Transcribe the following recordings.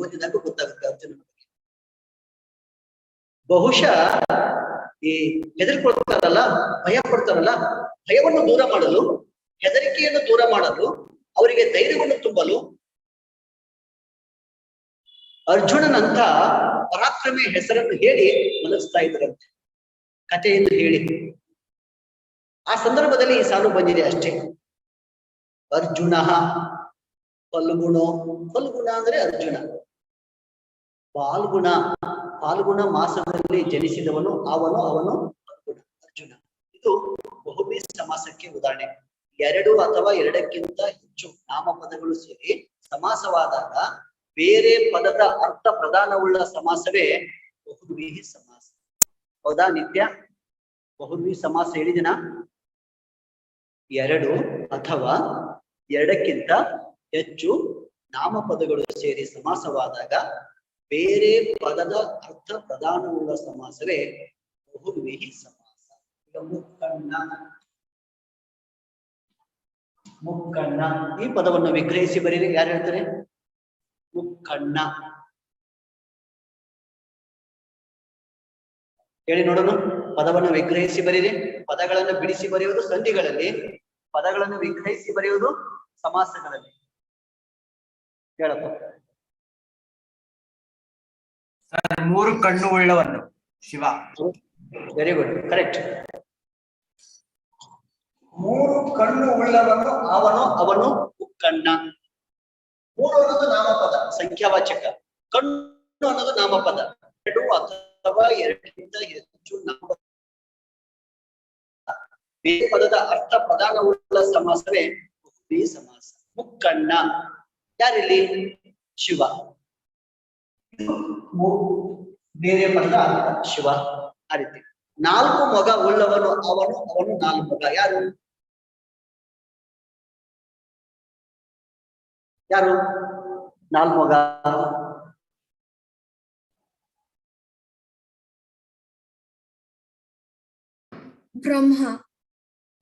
ಓದಿದಾಗ ಗೊತ್ತಾಗುತ್ತೆ ಅರ್ಜುನ ಬಗ್ಗೆ. ಬಹುಶಃ ಈ ಹೆದರ್ಕೊಳ್ತಾರಲ್ಲ, ಭಯ ಪಡ್ತಾರಲ್ಲ, ಭಯವನ್ನು ದೂರ ಮಾಡಲು, ಹೆದರಿಕೆಯನ್ನು ದೂರ ಮಾಡಲು, ಅವರಿಗೆ ಧೈರ್ಯವನ್ನು ತುಂಬಲು ಅರ್ಜುನನಂತ ಪರಾಕ್ರಮಿ ಹೆಸರನ್ನು ಹೇಳಿ ಮಲಗಿಸ್ತಾ ಇದ್ದರಂತೆ, ಕಥೆಯನ್ನು ಹೇಳಿ. ಆ ಸಂದರ್ಭದಲ್ಲಿ ಈ ಸಾಲು ಬಂದಿದೆ ಅಷ್ಟೇ. ಅರ್ಜುನ ಫಲ್ಗುಣೋ, ಫಲ್ಗುಣ ಅಂದ್ರೆ ಅರ್ಜುನ. ಫಾಲ್ಗುಣ ಮಾಸದಲ್ಲಿ ಜನಿಸಿದವನು ಅವನು ಫಲ್ಗುಣ, ಅರ್ಜುನ. ಇದು ಬಹುವ್ರೀಹಿ ಸಮಾಸಕ್ಕೆ ಉದಾಹರಣೆ. ಎರಡು ಅಥವಾ ಎರಡಕ್ಕಿಂತ ಹೆಚ್ಚು ನಾಮಪದಗಳು ಸೇರಿ ಸಮಾಸವಾದಾಗ ಬೇರೆ ಪದದ ಅರ್ಥ ಪ್ರಧಾನವುಳ್ಳ ಸಮಾಸವೇ ಬಹುವ್ರೀಹಿ ಸಮಾಸ. ಹೌದಾ ನಿತ್ಯ? ಬಹುವ್ರೀಹಿ ಸಮಾಸ ಹೇಳಿದಿನ? ಎರಡು ಅಥವಾ ಎರಡಕ್ಕಿಂತ ಹೆಚ್ಚು ನಾಮಪದಗಳು ಸೇರಿ ಸಮಾಸವಾದಾಗ ಬೇರೆ ಪದದ ಅರ್ಥ ಪ್ರಧಾನವುಳ್ಳ ಸಮಾಸವೇ ಬಹುವ್ರೀಹಿ ಸಮಾಸ. ಈಗ ಮುಕ್ಕಣ್ಣ ಈ ಪದವನ್ನು ವಿಗ್ರಹಿಸಿ ಬರೀರಿ. ಯಾರು ಹೇಳ್ತಾರೆ? ಮುಕ್ಕಣ್ಣ ಹೇಳಿ ನೋಡೋಣ. ಪದವನ್ನು ವಿಗ್ರಹಿಸಿ ಬರೀರಿ. ಪದಗಳನ್ನು ಬಿಡಿಸಿ ಬರೆಯುವುದು ಸಂಧಿಗಳಲ್ಲಿ, ಪದಗಳನ್ನು ವಿಗ್ರಹಿಸಿ ಬರೆಯುವುದು ಸಮಾಸಗಳಲ್ಲಿ. ಹೇಳಪ್ಪ. ಮೂರು ಕಣ್ಣು ಉಳ್ಳವನು ಶಿವ. Very good, correct. ಮೂರು ಕಣ್ಣು ಉಳ್ಳವನು ಅವನು ಮುಕ್ಕಣ್ಣ. ಮೂರು ಅನ್ನೋದು ನಾಮಪದ, ಸಂಖ್ಯಾವಾಚಕ. ಕಣ್ಣು ಅನ್ನೋದು ನಾಮಪದ. ಎರಡು ಅಥವಾ ಎರಡಕ್ಕಿಂತ ಹೆಚ್ಚು ನಾಮಪದ ಬೇರೆ ಪದದ ಅರ್ಥ ಪ್ರಧಾನವುಳ್ಳ ಸಮಾಸವೇ ಬಹುವ್ರೀಹಿ ಸಮಾಸ. ಮುಕ್ಕಣ್ಣ ಯಾರಿಲ್ಲಿ? ಶಿವ. ಬೇರೆ ಪದದ ಅರ್ಥ ಶಿವ. ಆ ರೀತಿ ನಾಲ್ಕು ಮಗ ಉಳ್ಳವನು ಅವನು ನಾಲ್ಕು ಮಗ. ಯಾರು ನಾಲ್ಕು ಮಗ?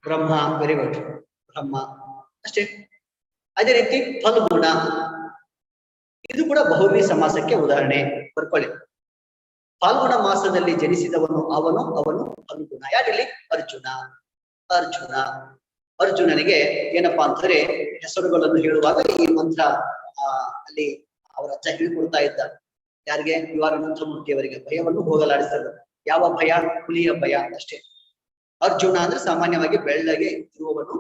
ಬ್ರಹ್ಮ. ವೆರಿ ಗುಡ್, ಬ್ರಹ್ಮ. ಅಷ್ಟೇ. ಅದೇ ರೀತಿ ಫಲ್ಗುಣ, ಇದು ಕೂಡ ಬಹುವ್ರೀಹಿ ಸಮಾಸಕ್ಕೆ ಉದಾಹರಣೆ. ಬರ್ಕೊಳ್ಳಿ. ಫಾಲ್ಗುಣ ಮಾಸದಲ್ಲಿ ಜನಿಸಿದವನು ಅವನು ಫಲ್ಗುಣ. ಯಾರಿಲ್ಲಿ? ಅರ್ಜುನನಿಗೆ ಏನಪ್ಪಾ ಅಂತಂದ್ರೆ ಹೆಸರುಗಳನ್ನು ಹೇಳುವಾಗ ಈ ಮಂತ್ರ ಅಲ್ಲಿ ಅವರ ಅಜ್ಜ ಹೇಳ್ಕೊಡ್ತಾ ಇದ್ದ. ಯಾರಿಗೆ? ಯುವ ಅನಂತಮೂರ್ತಿಯವರಿಗೆ. ಭಯವನ್ನು ಹೋಗಲಾಡಿಸಲು. ಯಾವ ಭಯ? ಹುಲಿಯ ಭಯ ಅಷ್ಟೇ. ಅರ್ಜುನ ಅಂದ್ರೆ ಸಾಮಾನ್ಯವಾಗಿ ಬೆಳ್ಳಗೆ ಇರುವವನು,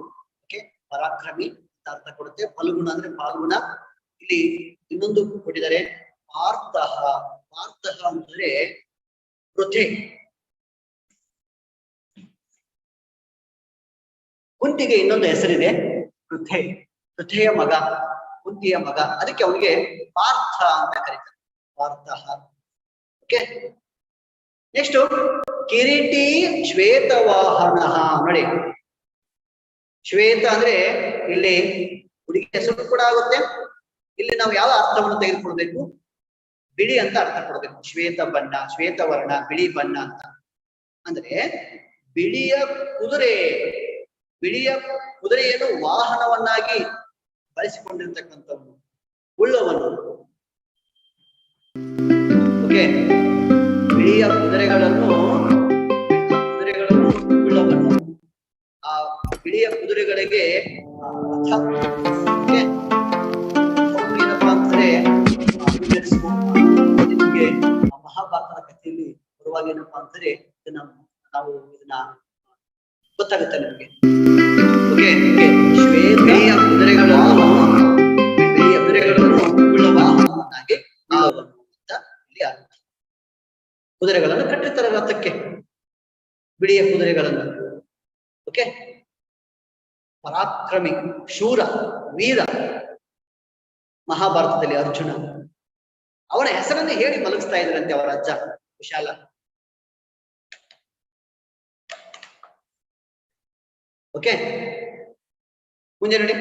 ಪರಾಕ್ರಮಿ ಅಂತ ಅರ್ಥ ಕೊಡುತ್ತೆ. ಫಲ್ಗುಣ ಅಂದ್ರೆ ಫಾಲ್ಗುಣ. ಇಲ್ಲಿ ಇನ್ನೊಂದು ಕೊಟ್ಟಿದ್ದಾರೆ, ಪಾರ್ಥಃ. ಪಾರ್ಥಃ ಅಂದ್ರೆ ಪೃಥೆ. ಕುಂತಿಗೆ ಇನ್ನೊಂದು ಹೆಸರಿದೆ, ಪೃಥೆಯ ಮಗ, ಕುಂತಿಯ ಮಗ. ಅದಕ್ಕೆ ಅವನಿಗೆ ಪಾರ್ಥ ಅಂತ ಕರೀತಾರೆ, ಪಾರ್ಥಃ. ಓಕೆ. ನೆಕ್ಸ್ಟ್ ಕಿರೀಟಿ ಶ್ವೇತವಾಹನ. ನೋಡಿ, ಶ್ವೇತ ಅಂದ್ರೆ ಇಲ್ಲಿ ಹುಡುಗಿ ಹೆಸರು ಕೂಡ ಆಗುತ್ತೆ. ಇಲ್ಲಿ ನಾವು ಯಾವ ಅರ್ಥವನ್ನು ತೆಗೆದುಕೊಳ್ಬೇಕು? ಬಿಳಿ ಅಂತ ಅರ್ಥ ಕೊಡ್ಬೇಕು. ಶ್ವೇತ ಬಣ್ಣ, ಶ್ವೇತವರ್ಣ, ಬಿಳಿ ಬಣ್ಣ ಅಂತ. ಅಂದ್ರೆ ಬಿಳಿಯ ಕುದುರೆಯನ್ನು ವಾಹನವನ್ನಾಗಿ ಬಳಸಿಕೊಂಡಿರ್ತಕ್ಕಂಥವನು, ಉಳ್ಳವನು. ಓಕೆ. ಬಿಳಿಯ ಕುದುರೆಗಳನ್ನು ಉಳ್ಳವನು. ಆ ಬಿಳಿಯ ಕುದುರೆಗಳಿಗೆ ಏನಪ್ಪಾ ಅಂತಂದ್ರೆ ನಿಮ್ಗೆ ಮಹಾಭಾರತದ ಕಥೆಯಲ್ಲಿ ಬರುವಾಗ ಏನಪ್ಪಾ ಅಂತಂದ್ರೆ ಇದನ್ನ ಗೊತ್ತಾಗುತ್ತೆ ನಿಮ್ಗೆ. ಓಕೆ. ಬಿಳಿಯ ಕುದುರೆಗಳನ್ನು ಉಳ್ಳ ವಾಹನವನ್ನಾಗಿ ಅಂತ ಇಲ್ಲಿ ಅರ್ಥ. ಕುದುರೆಗಳನ್ನು ಕಟ್ಟಿರ್ತಾರೆ ರಥಕ್ಕೆ, ಬಿಳಿಯ ಕುದುರೆಗಳನ್ನು. ಓಕೆ. ಪರಾಕ್ರಮಿ, ಶೂರ, ವೀರ ಮಹಾಭಾರತದಲ್ಲಿ ಅರ್ಜುನ. ಅವನ ಹೆಸರನ್ನು ಹೇಳಿ ಮಲಗಿಸ್ತಾ ಇದ್ರಂತೆ ಅವರ ಅಜ್ಜ ವಿಶಾಲ. ಓಕೆ. ಮುಂದೆ ನೋಡಿ.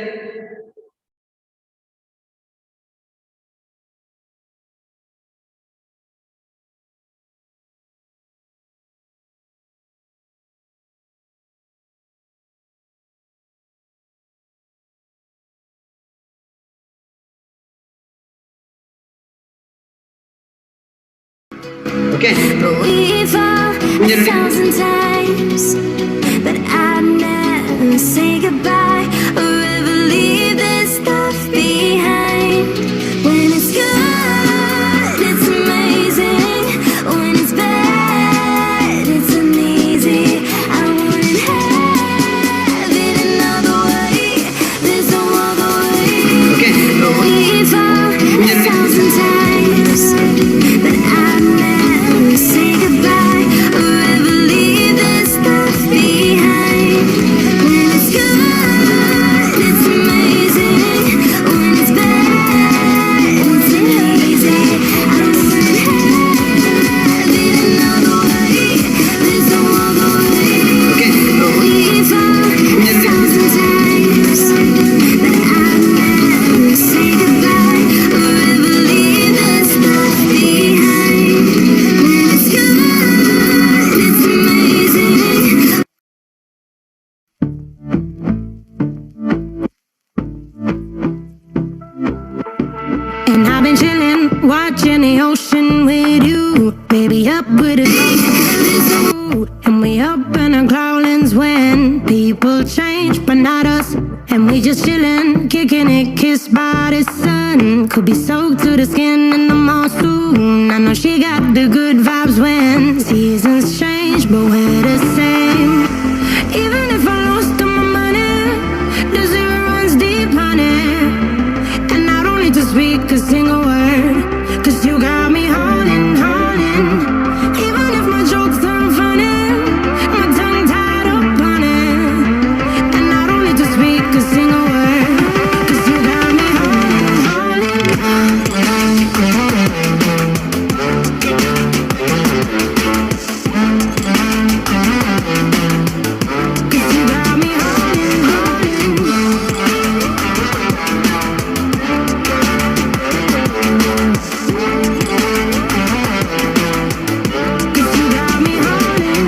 Okay. But we fall a thousand times, but I'd never say goodbye or ever leave this stuff behind. When it's good, it's amazing. When it's bad, it's uneasy. I wouldn't have it another way. There's no other way. Okay. But we fall a thousand times, but I'd never say goodbye or ever leave this stuff behind. When it's good, it's amazing. When it's bad, it's uneasy. I wouldn't have it another way. There's no other way. Okay. But we fall a thousand times, but I'd never say goodbye or ever leave this stuff behind. When it's good, it's amazing. And I've been chillin', watching the ocean with you. Baby, up with a mood. And we up in our growlings when people change, but not us. And we just chillin', kicking it, kissed by the sun. Could be soaked to the skin in the mall soon. I know she got the good vibes when seasons change, but we're the same. Even if I lost all my money, the zero runs deep, honey. And I don't need to speak a single word, 'cause you got me holding, holding. Even if my jokes aren't funny, my tongue tied up on it. And I don't need to speak a single word, 'cause you got me holding, holding. 'Cause you got me holding, holding. Cause you got me holding.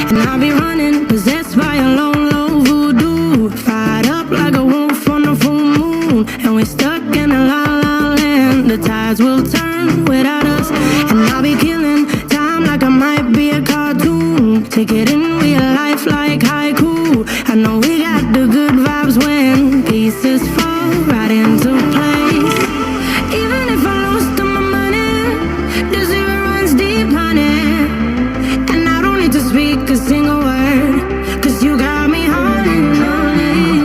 And I'll be running, possessed by a low, low voodoo. Fired up like a wolf on a full moon. And we're stuck in a la la land. The tides will turn without us. And I'll be killing time like I might be a cartoon. Take it in real life like haiku. I know we got the good vibes when pieces fall right into place. Even if I lost all my money, the zero runs deep, honey. And I don't need to speak a single word, 'cause you got me holding, holding.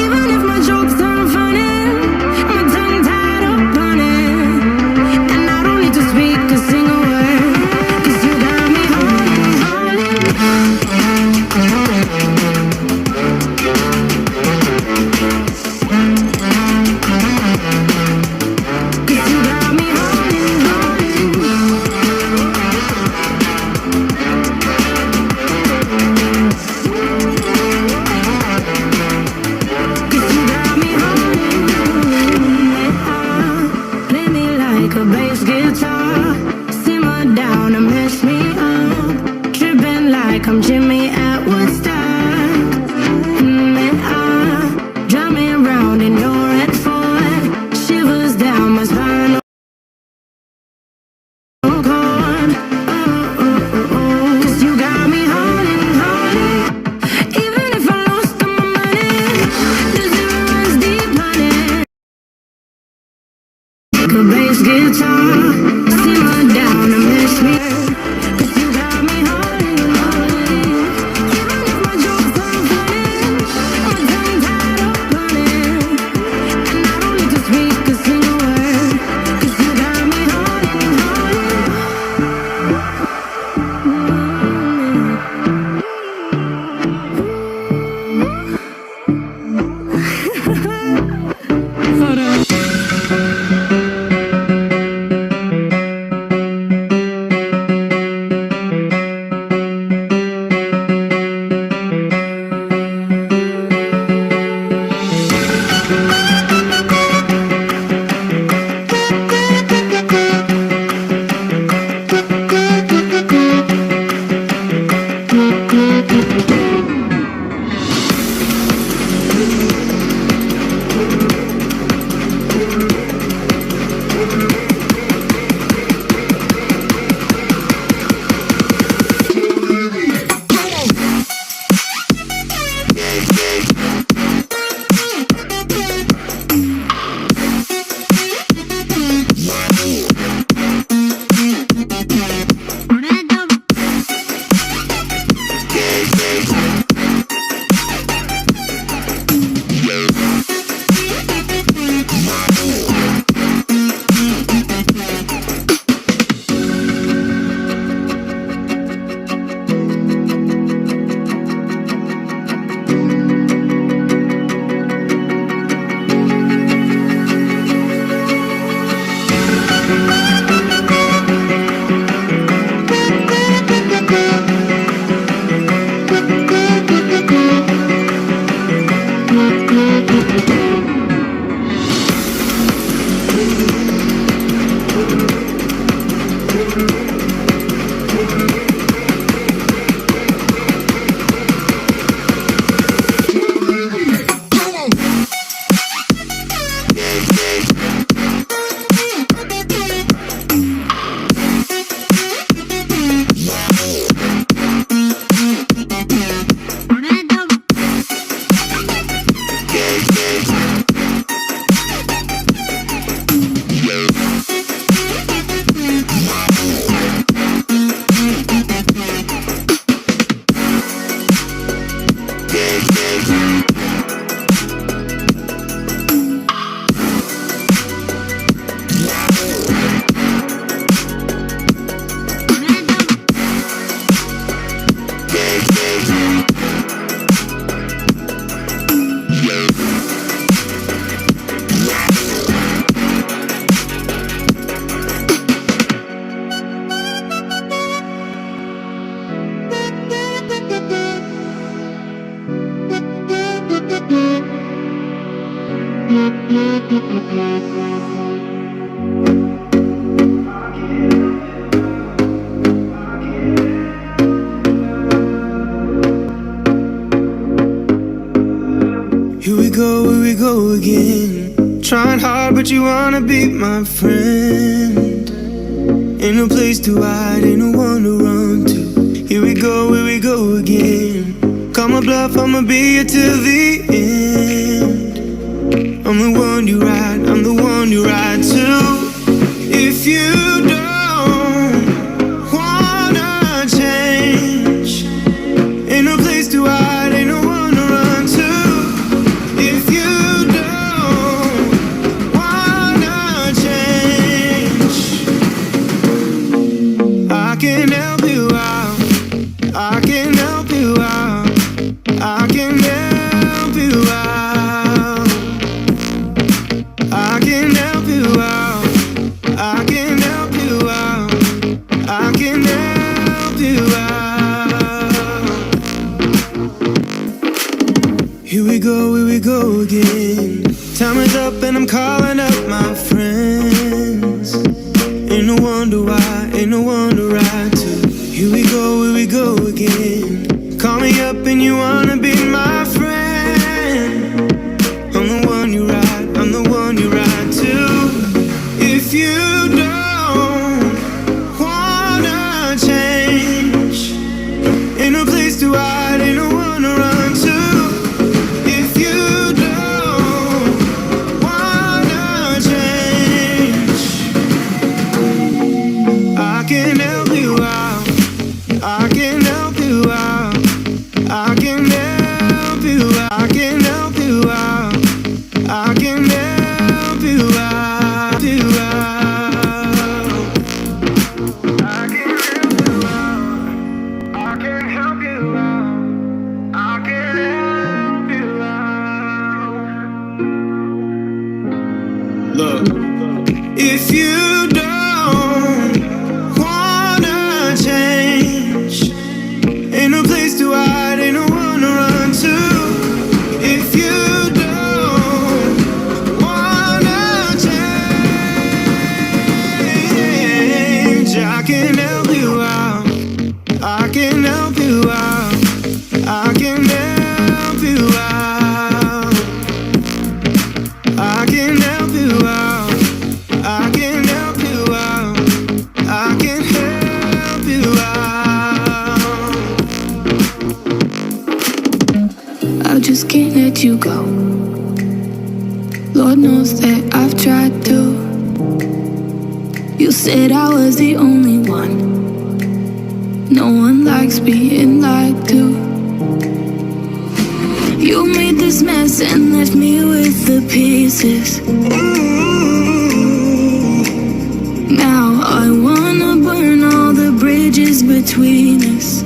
Even if my jokes aren't funny, my tongue tied up on it. And I don't need to speak a single word, 'cause you got me holding, Cause you got me holding, Cause you got me holding. Play me like a bass guitar, simmer down and mess me up. Tripping like I'm Jimmy at Woodstock. Drumming round in your red Ford, shivers down my spine. Cause you got me holding, holding. Even if I lost all my money, the zero runs deep, honey. Like a bass guitar, simmer down and mess me. 'Cause you got me holding, holding. Even if my jokes aren't funny, my tongue tied up on it. And I don't need to speak a single word, 'cause you got me holding, holding. Hold on. Here we go again. Trying hard, but you wanna be my friend. Ain't no place to hide, ain't no one to run to. Here we go again. Call my bluff, I'ma be here till the end. I'm the one you ride, I'm the one you ride to. If you don't wanna change, ain't no place to hide, ain't no one to run to. If you don't wanna change, I can help you out, I can help you out, I can help you out, I can help you out, I can help you out, I can help you out. Here we go again. Time is up and I'm calling up my friends. Ain't no wonder why, ain't no one to ride to. Here we go again. Call me up and you wanna be my friend. I'm the one you ride, I'm the one you ride to. If you don't wanna change, ain't no place to hide, ain't no one to run to. If you don't wanna change, I can help you out, I can help you out, I can help you out, I can help you out, I can help you out, you out. I can help you out, I can help you out, I can help you out. Look, if you don't wanna change, ain't no place to hide, ain't no one to run to. If you don't wanna change, I can help you out, I can help you out, I can help you out, I can help you out, I can help you out, I can help you out. I just can't let you go. Lord knows that I've tried to. You said I was the only one. No one likes being lied to. You made this mess and left me with the pieces. Now I wanna burn all the bridges between us.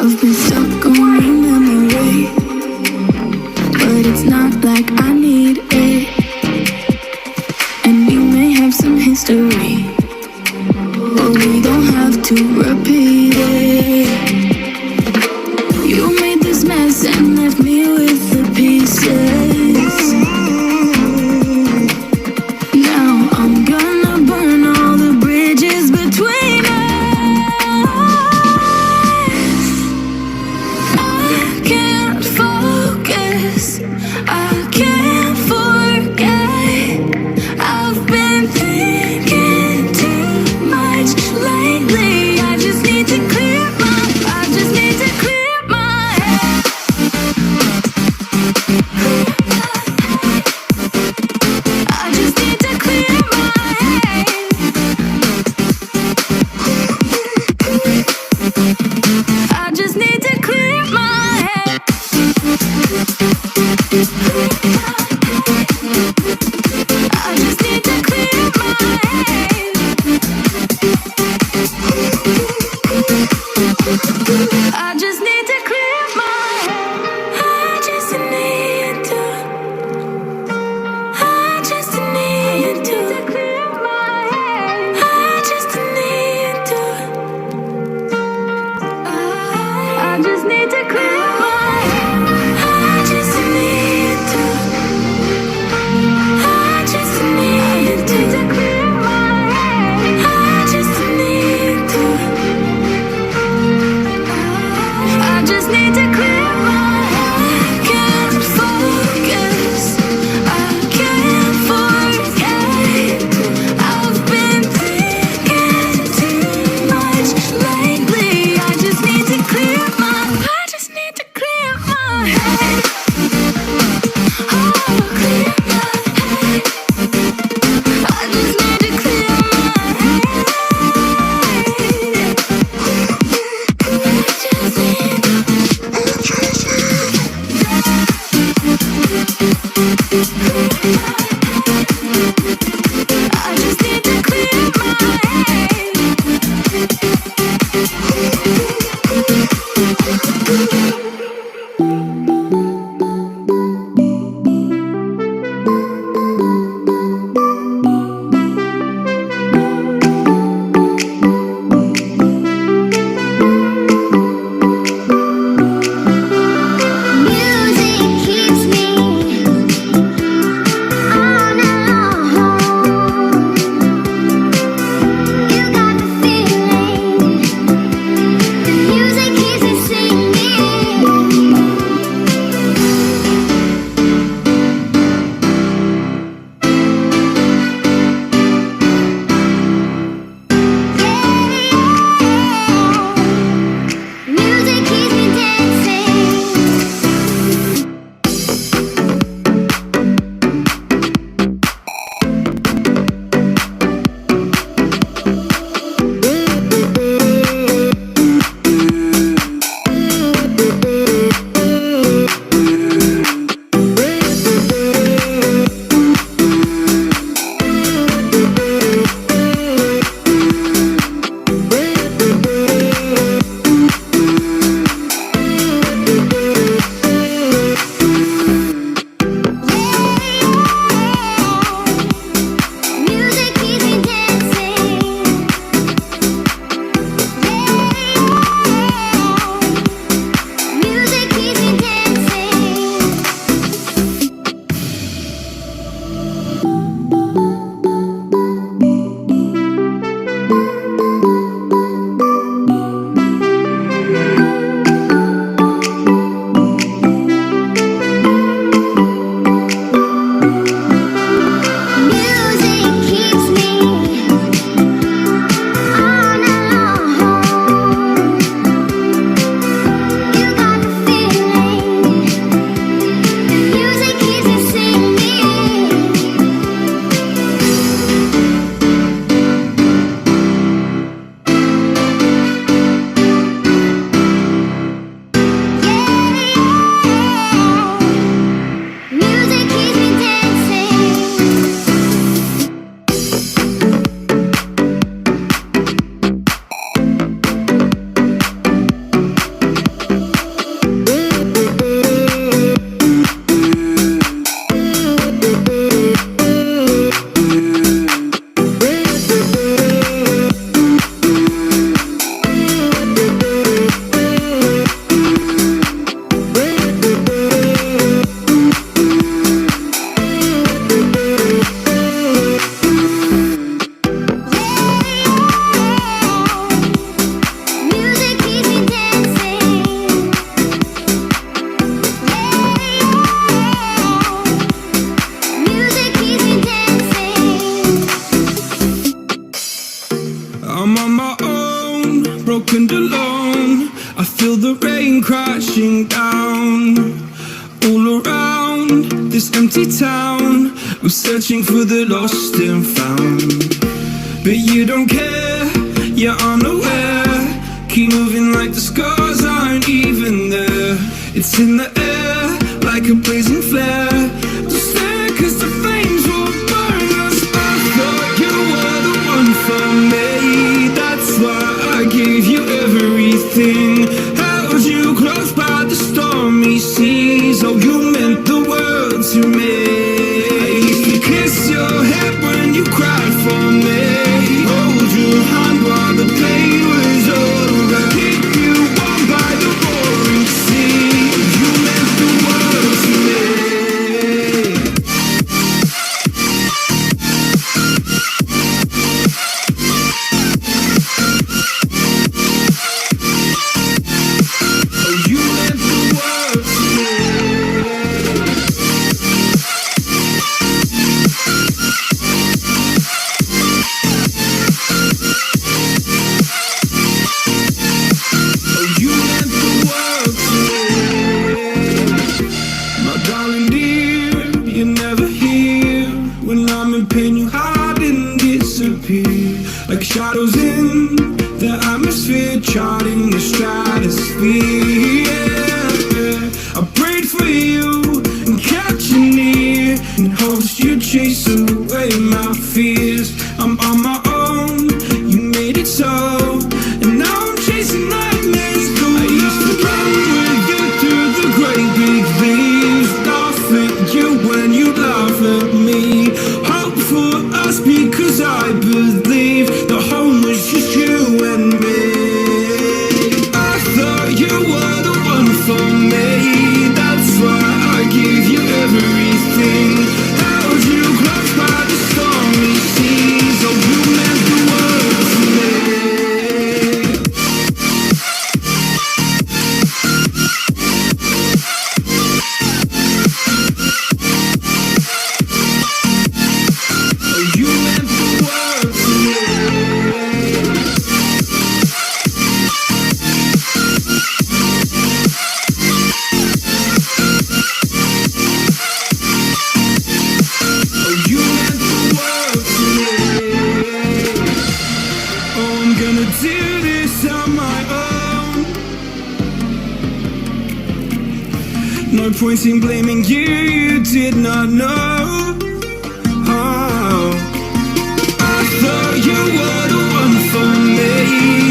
I've been stuck on your memory, but it's not like I need it. And we may have some history, but we don't have to repeat it. You made this mess and left me with the pieces. Now I'm gonna burn all the bridges between us. I can't focus, I can't forget. I've been thinking too much lately. I just need to clear my head. I just need to clear my head. I just need to clear my head. I just need to clear my head. I just need to clear my head. I just need to. I just need to clear my head. I just need to. I just need to clear my head. I just need to. I just need to clear my head. I just need to. I just need to clear my head. Can't focus, I can't forget. I've been thinking too much lately. I just need to clear my head. Oh, clear my head. I just need to clear my head. I just need feel the rain crashing down all around this empty town. We're searching for the lost and found, but you don't care, you're unaware. Keep moving like the scars aren't even there. It's in the air like a blazing flare. Don't stare, cause the flames will burn us. I thought you were the one for me. That's why I gave you everything. Held you close by the stormy seas. Oh, you meant the world to me. I used to kiss your head when you cried for me. Hold your hand while the pain was over. Keep you warm by the roaring sea. You meant the world to me. Oh, you meant the world to me. Oh, you meant the world to me. My darling dear, you're never here. When I'm in pain, you hide and disappear. Like shadows in the atmosphere, charting the stratosphere. Yeah. I prayed for you and kept you near, in hopes you'd chase away my fears. I'm on my own, you made it so, and now I'm chasing nightmares. I used to run with you through the great big leaves, laugh at you when you laugh at me. Hope for us because I believe the home was just you and me. I thought you were the one for me. That's why I gave you everything. Held you close by the stormy seas. Oh, you meant the world to me. Oh, you meant the world to me. Oh, you meant the world to me. Oh, I'm gonna do this on my own. No point in blaming you, you did not know. Oh, I thought you were the one for me.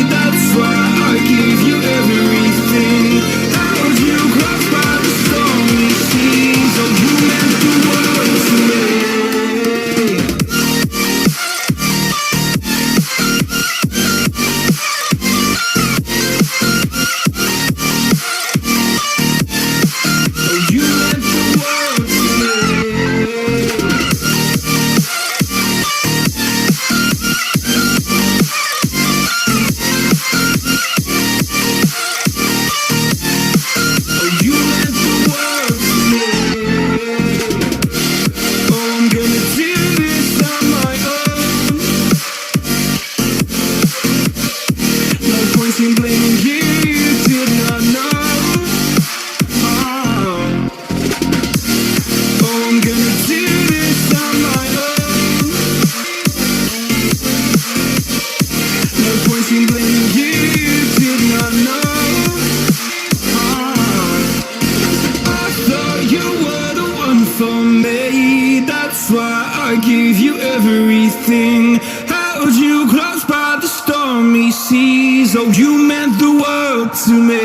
That's why I gave you everything. Held you close by the stormy seas. Oh, you meant the world to me. Oh, you meant the world to me. Oh, you meant the world to me. Oh, I'm gonna do this on my own. No point in blaming you, you did not know. Oh, I'm gonna do this on my own. No point in blaming you, you did not know. I thought you were the one for me. That's why I gave you everything. Held you close by the stormy seas. Oh, you meant the world to me.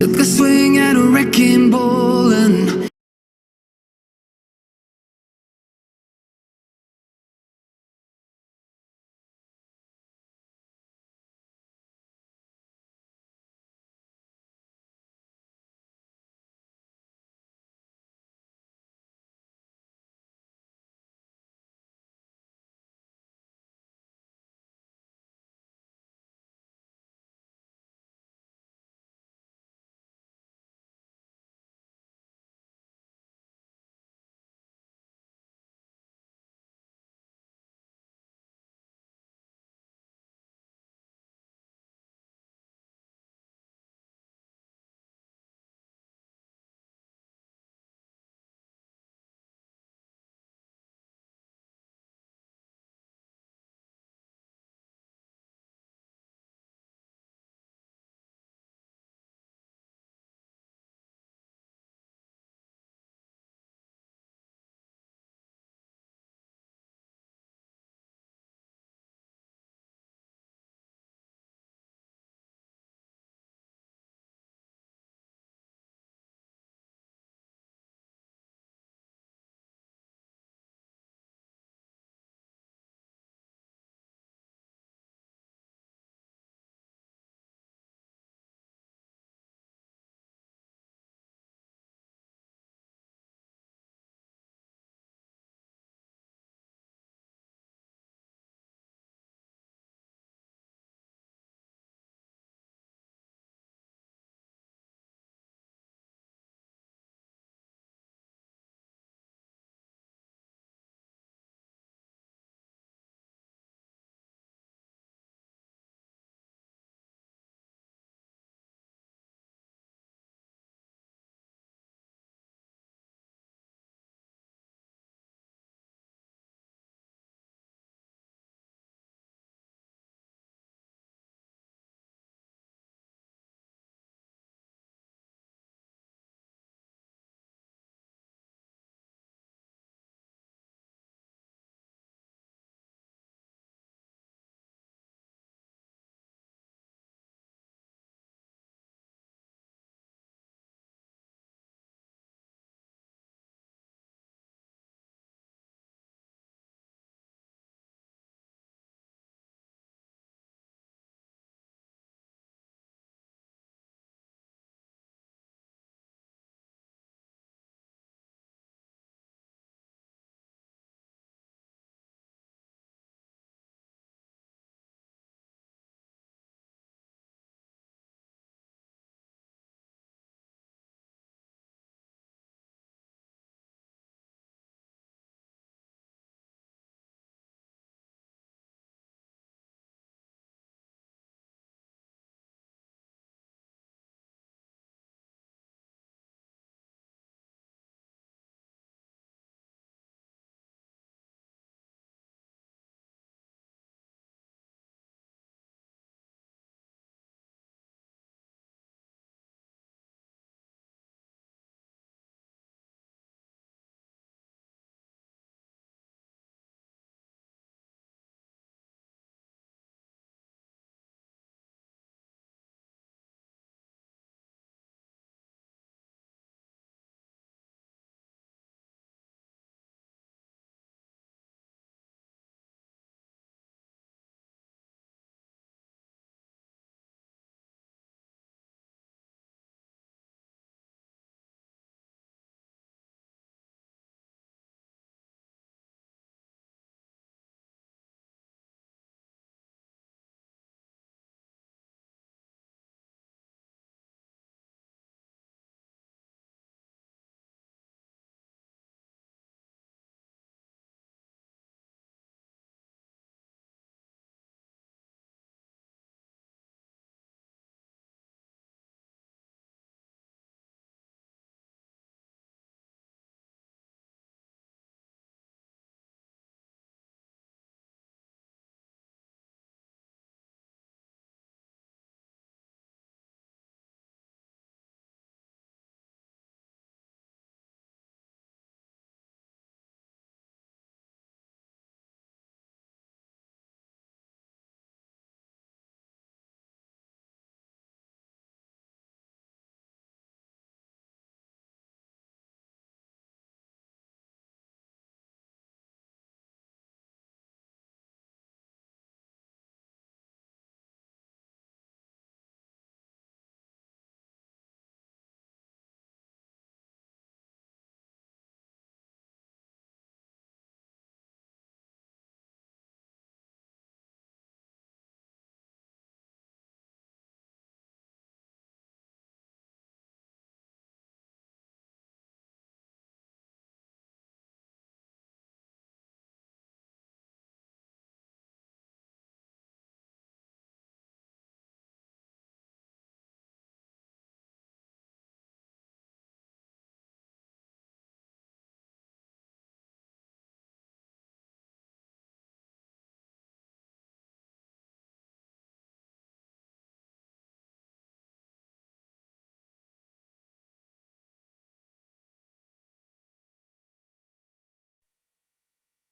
Took a swing at a wrecking ball and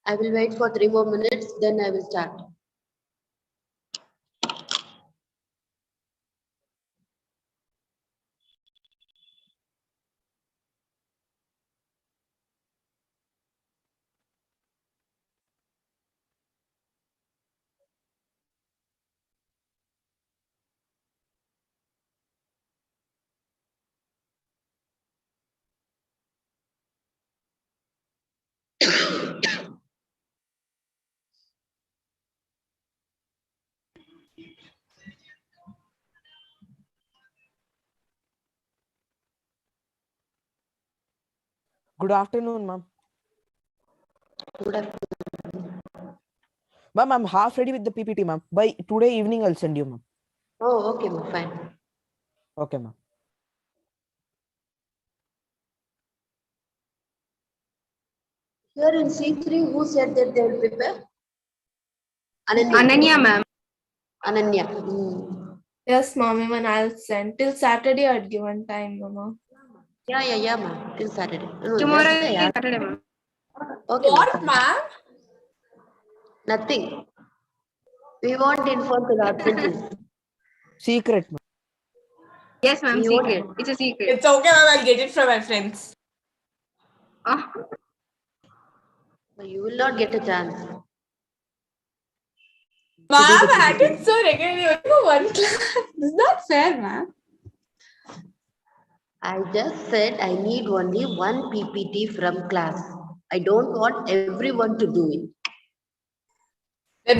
I will wait for 3 more minutes, then I will start. Good afternoon, ma'am. Good afternoon. Ma'am, I'm half ready with the PPT, ma'am. By today evening, I'll send you, ma'am. Oh, okay, ma'am, fine. Okay, ma'am. Here in C3, who said that they will prepare? Ananya. Ananya, ma'am. Ananya. Yes, ma'am. Even I'll send till Saturday. I'd given time, mama. Yeah, ma'am. Till Saturday. No, Tomorrow yesterday, is Saturday, ma'am. Okay, What, ma'am? ma'am? Nothing. We won't inform to the absentees. Secret, ma'am. Yes, ma'am. We won't Secret. get. It's a secret. It's okay, ma'am. I'll get it from my friends. Ah, You will not get a chance. Ma'am, I did so regularly only for one class. This is not fair, ma'am. I just said I need only one PPT from class. I don't want everyone to do it. That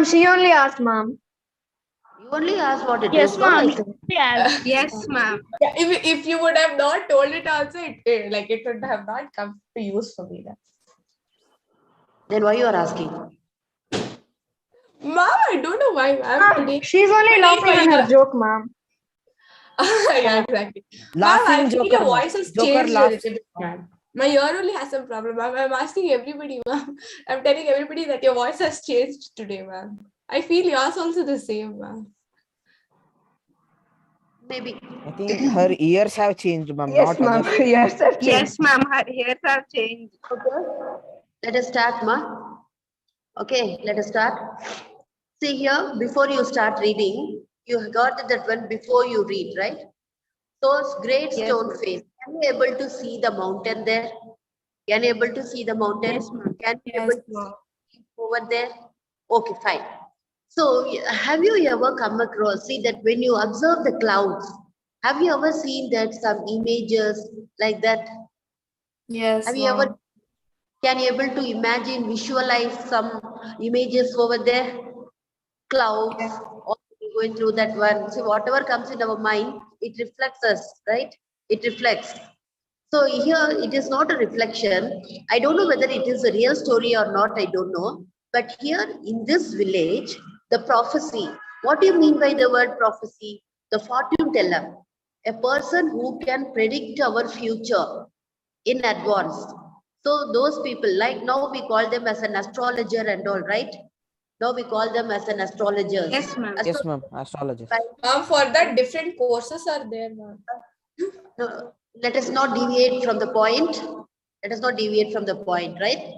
she only asked, ma'am. You only ask what it Yes, is. ma'am. So Yes, ma'am. Yeah, if you would have not told it also, it would have not come to use for me. then why you are asking? Ma'am, I don't know why, ma'am. Today. She's only Today laughing my- at her joke, ma'am. Yeah, exactly. Laughing Ma'am, I feel joker, your ma'am. voice has Joker changed a laughs. little bit, ma'am. My ear only has some problem, ma'am. I'm asking everybody, ma'am. I'm telling everybody that your voice has changed today, ma'am. I feel yours also the same, ma'am. Maybe. I think her ears have changed, ma'am. Yes, not ma'am. others. Yes, sir. Yes, ma'am. Her hairs have changed. Let us start, ma. Okay, let us start. See here, before you start reading, you got that one before you read, right? So it's great Yes, stone ma'am. face. Can you able to see the mountain there? Can you able to see the mountain? Yes, ma'am. Can you Yes, able to ma'am. see over there? Okay, fine. So have you ever come across, see that when you observe the clouds, have you ever seen that some images like that? Yes, Have you ever, ma'am. can you able to imagine, visualize some images over there? Clouds, or going through that one. See, whatever comes in our mind, it reflects us, right? It reflects. So here it is not a reflection. I don't know whether it is a real story or not, I don't know. But here in this village, the prophecy, what do you mean by the word prophecy? The fortune teller, a person who can predict our future in advance. So those people, like now we call them as an astrologer and all, right? Now we call them as an astrologers. Yes, ma'am. Yes, ma'am. Astrologist. Ma'am, for that different courses are there, ma'am. No, let us not deviate from the point. Let us not deviate from the point, right?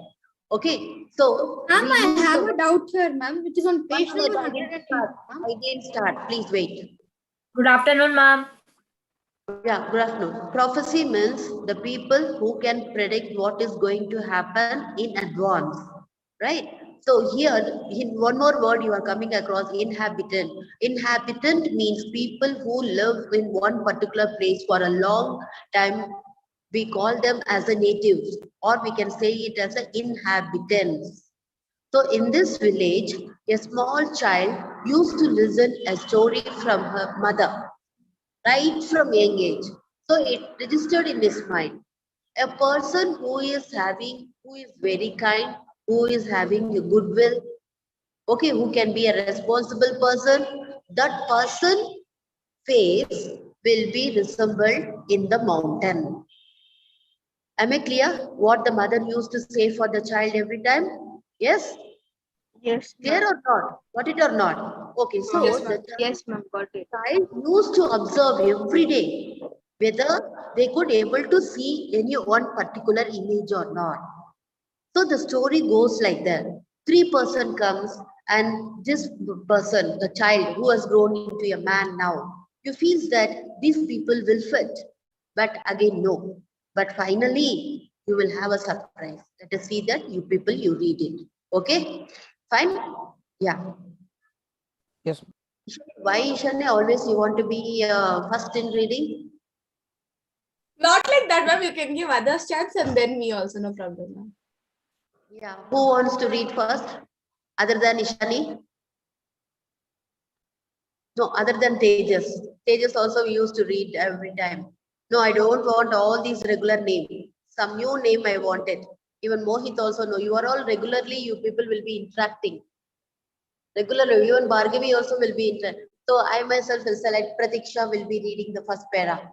Okay. So Ma'am, we I use have the- a doubt here, ma'am, which is on page One minute, number I didn't 102. start. I didn't start. Please wait. Good afternoon, ma'am. Yeah, good afternoon. Prophecy means the people who can predict what is going to happen in advance, right? So here, in one more word you are coming across, inhabitant. Inhabitant means people who live in one particular place for a long time. We call them as a natives, or we can say it as an inhabitants. So in this village, a small child used to listen a story from her mother right from young age. So it registered in his mind. A person who is very kind, who is having a goodwill, okay, who can be a responsible person, that person face will be resembled in the mountain. Am I clear what the mother used to say for the child every time? Yes? Yes, Clear or not? Got it or not? Okay, so Yes, the ma'am. Yes, ma'am. Got it. child used to observe every day whether they could able to see any one particular image or not. So the story goes like that. 3 person comes and this person, the child who has grown into a man now, you feels that these people will fit. But again, no. But finally, you will have a surprise. Let us see that you people, you read it. Okay? Fine? Yeah. Yes. Why, Ishanya, always you want to be first in reading? Not like that, ma'am. You can give others chance and then me also, no problem, ma'am. Yeah. Who wants to read first? Other than Ishani? No, other than Tejas. Tejas also we used to read every time. No, I don't want all these regular names. Some new name I wanted. Even Mohit also know. You are all regularly, you people will be interacting. Regularly, even Bhargavi also will be interacting. So I myself will select Pratiksha will be reading the first para.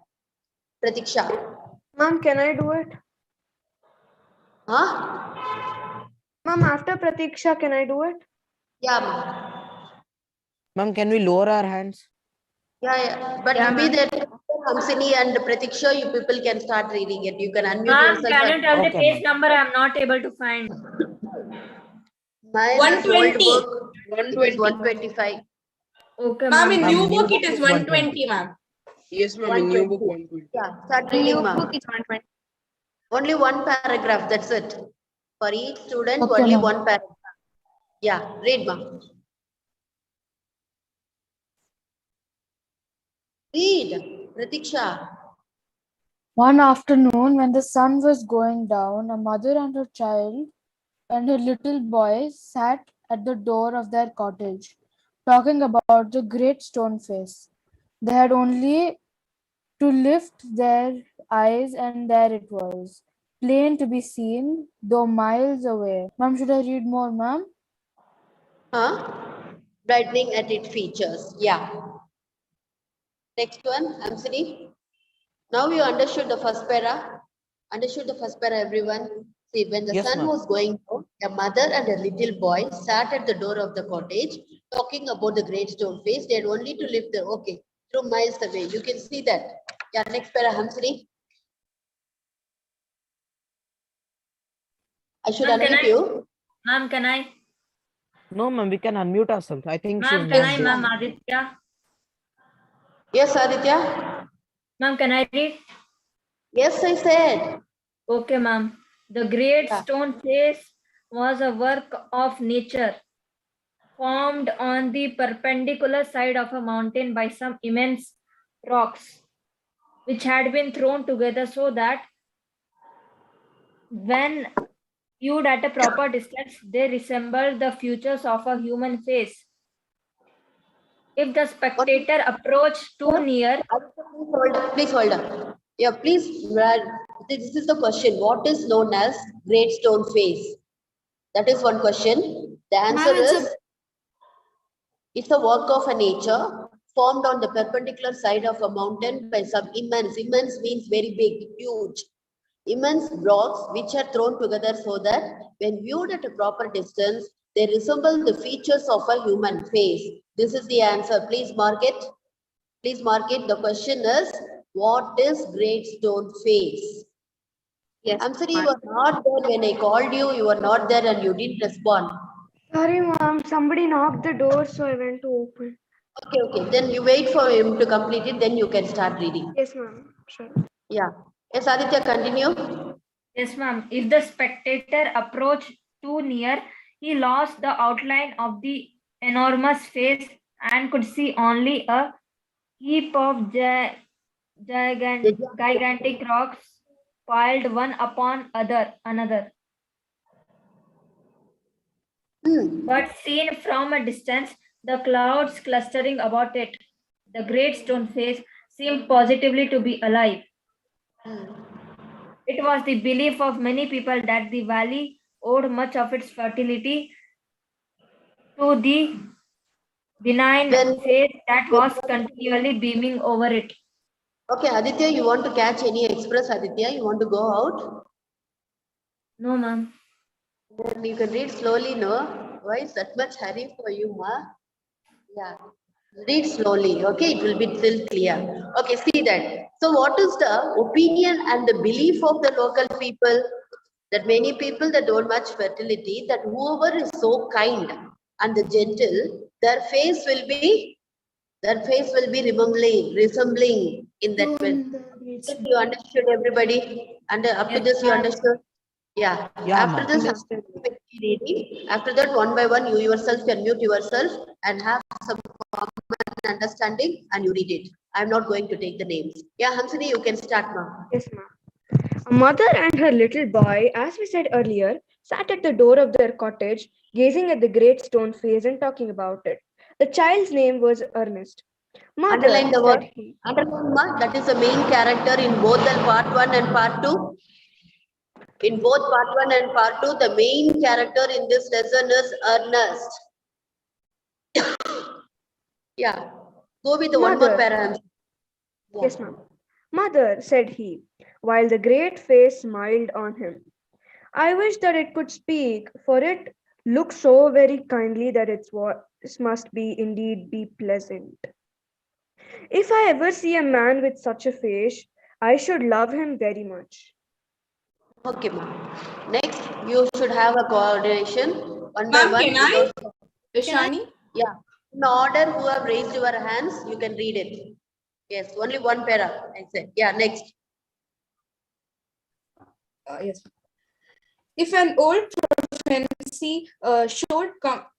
Pratiksha. Ma'am, can I do it? Huh? Ma'am, after Pratiksha, can I do it? Yeah, ma'am. Ma'am, can we lower our hands? Yeah. But Yeah, you be ma'am. there, Hamsini and Pratiksha, you people can start reading it. You can unmute Ma'am, yourself. can you And tell the Okay, page ma'am. number? I'm not able to find. mine is old 120. book. It is 120. 125. Okay, Ma'am, in ma'am. new Ma'am, book new it book is is 120. 120, ma'am. Yes, ma'am. In new book 120. 120. Yeah, start New reading, book ma'am. is 120. Only one paragraph, that's it. For each student, Okay, only ma'am. one paragraph. Yeah, read, ma'am. Read, Pratiksha. One afternoon, when the sun was going down, a mother and her child and her little boy sat at the door of their cottage, talking about the great stone face. They had only to lift their eyes, and there it was, plain to be seen, though miles away. Ma'am, should I read more, ma'am? Huh? Brightening at its features. Yeah. Next one, Hamsini. Now you understood the first para. Understood the first para, everyone. See, when the Yes, sun ma'am. was going down, a mother and a little boy sat at the door of the cottage, talking about the great stone face. They had only to lift the, okay, through miles away. You can see that. Yeah, next para, Hamsini. I should Ma'am, can unmute I? you. Ma'am, can I? No, ma'am, we can unmute ourselves. I think she's Ma'am, can I, moved it. ma'am, Aditya? Yes, Aditya. Ma'am, can I read? Yes, I said. Okay, ma'am. The great Yeah. stone face was a work of nature, formed on the perpendicular side of a mountain by some immense rocks, which had been thrown together so that when viewed at a proper distance, they resembled the features of a human face. If the spectator approached too near, Please hold on. Yeah, please, this is the question. What is known as great stone face? That is one question. The answer is, it's a work of a nature formed on the perpendicular side of a mountain by some immense means very big, huge, immense rocks which are thrown together so that when viewed at a proper distance, they resemble the features of a human face. This is the answer. Please mark it. Please mark it. The question is, what is great stone face? Yes. I'm sorry, you were not there when I called you. You were not there and you didn't respond. Sorry, ma'am. Somebody knocked the door, so I went to open. Okay. Then you wait for him to complete it. Then you can start reading. Yes, ma'am. Sure. Yeah. Yes, Aditya, continue. yes, ma'am, if the spectator approached too near, he lost the outline of the enormous face and could see only a heap of gigantic rocks piled one upon another. But seen from a distance, the clouds clustering about it, the great stone face seemed positively to be alive. It was the belief of many people that the valley owed much of its fertility to the benign face that was continually beaming over it. Okay, Aditya, you want to catch any express, Aditya? You want to go out? No, ma'am. Then you can read slowly, no? Why is that much hurry for you, ma? Yeah. Read slowly, okay? It will be still clear. Okay, see that. So what is the opinion and the belief of the local people? That many people that don't much fertility, that whoever is so kind and the gentle, their face will be resembling in that way. You understood, everybody? And up to Yes, this, you ma'am. understood? Yeah. Yeah, After ma'am. this, Understand. reading. After that, one by one, you yourself can mute yourself and have some common understanding, and you read it. I'm not going to take the names. Yeah, Hansini, you can start now. Yes, ma'am. A mother and her little boy, as we said earlier, sat at the door of their cottage, gazing at the great stone face and talking about it. The child's name was Ernest. Mother, Underline the word. said he. Underline, ma. That is the main character in both the part 1 and part 2. In both part 1 and part 2, the main character in this lesson is Ernest. Yeah. Go with the one more Mother. paragraph. Yes, ma'am. Mother, said he, while the great face smiled on him. I wish that it could speak, for it looks so very kindly that its voice must be indeed be pleasant. If I ever see a man with such a face, I should love him very much. Okay, ma'am. Next, you should have a coordination. One by Ma'am, one. can I? without- Ishani? Yeah. In order, who have raised your hands, you can read it. Yes, only one para. I said. Yeah, next. Yes. If an old prophecy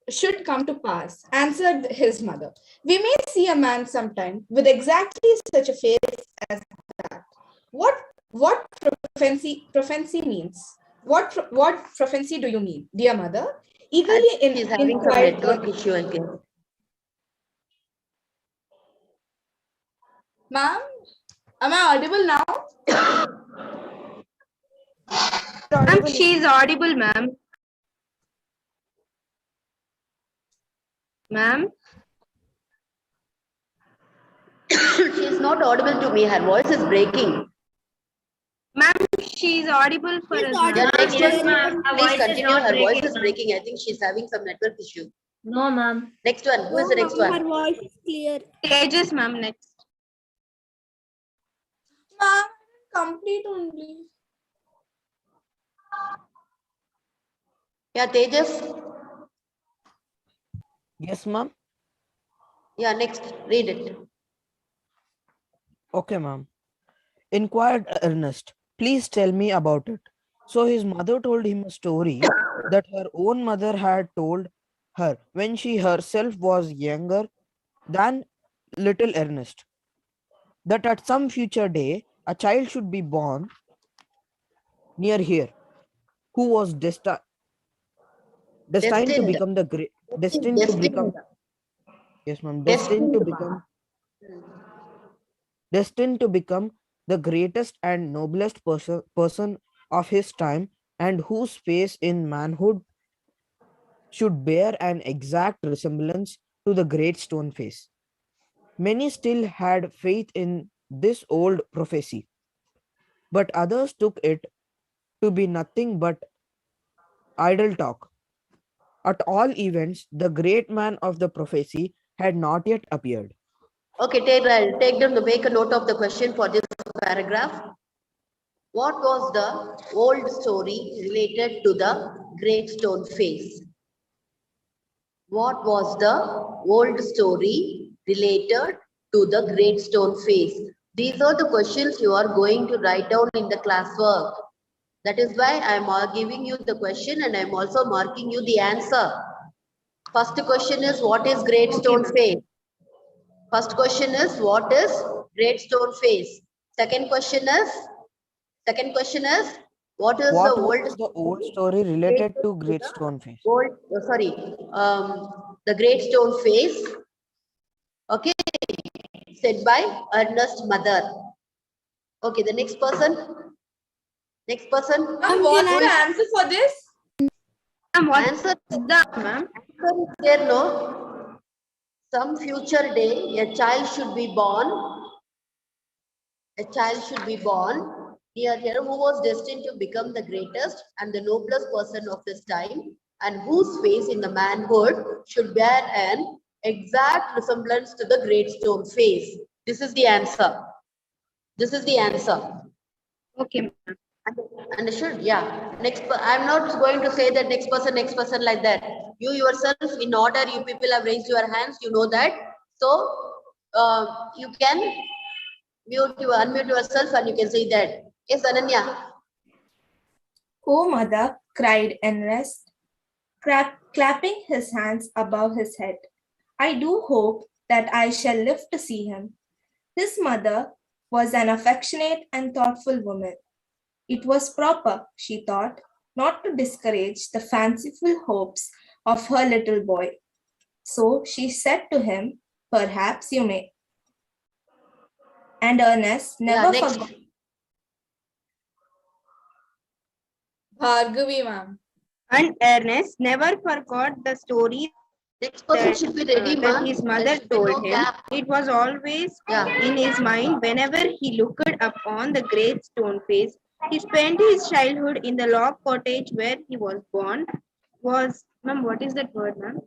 should come to pass, answered his mother, we may see a man sometime with exactly such a face as that. What prophecy means? What prophecy do you mean, dear mother? Eagerly He's having some inquired. network issue again. Ma'am, am I audible now? Ma'am, she is audible, ma'am. Ma'am? She is not audible to me. Her voice is breaking. Ma'am, she is audible for us. Yeah, next Yes, one. ma'am. Her Please voice is continue. not Her voice breaking, is ma'am. breaking. I think she's having some network issue. No, ma'am. Next one. Who is the next one? voice is clear. Tejas, ma'am, next. Ma'am, complete only. Yeah, Tejas. Yes, ma'am. Yeah, next. Read it. Okay, ma'am. Inquired Ernest, please tell me about it. So his mother told him a story that her own mother had told her when she herself was younger than little Ernest. That at some future day, a child should be born near here who was destined to become the great, destined to become, yes, ma'am, destined to become the greatest and noblest person of his time, and whose face in manhood should bear an exact resemblance to the great stone face. Many still had faith in this old prophecy, but others took it to be nothing but idle talk. At all events, the great man of the prophecy had not yet appeared. Okay, take them to make a note of the question for this paragraph. What was the old story related to the great stone face? What was the old story related to the great stone face? These are the questions you are going to write down in the classwork. That is why I am giving you the question and I am also marking you the answer. First question is, what is great stone face? First question is, what is great stone face? Second question is, what is What the was the old story related to great stone face? The great stone face, okay, said by Ernest's mother. Okay, the next person. Next person. Ma'am, what's the answer for this? Answer is there, no? Some future day, a child should be born. A child should be born near here who was destined to become the greatest and the noblest person of this time, and whose face in the manhood should bear an exact resemblance to the great stone face. This is the answer. This is the answer. Okay, ma'am. Understood? Yeah. I'm not going to say that next person like that. You yourself, in order, you people have raised your hands, you know that. So, you can unmute yourself and you can say that. Yes, Ananya. Oh, mother, cried Ernest, clapping his hands above his head. I do hope that I shall live to see him. His mother was an affectionate and thoughtful woman. It was proper, she thought, not to discourage the fanciful hopes of her little boy. So she said to him, "Perhaps you may." And Ernest never next. forgot. Bhargavi, ma'am. And Ernest never forgot the story Next person should be ready, that his mother told him. It was always in his mind whenever he looked upon the great stone face. He spent his childhood in the log cottage where he was born. Was, ma'am, what is that word, ma'am?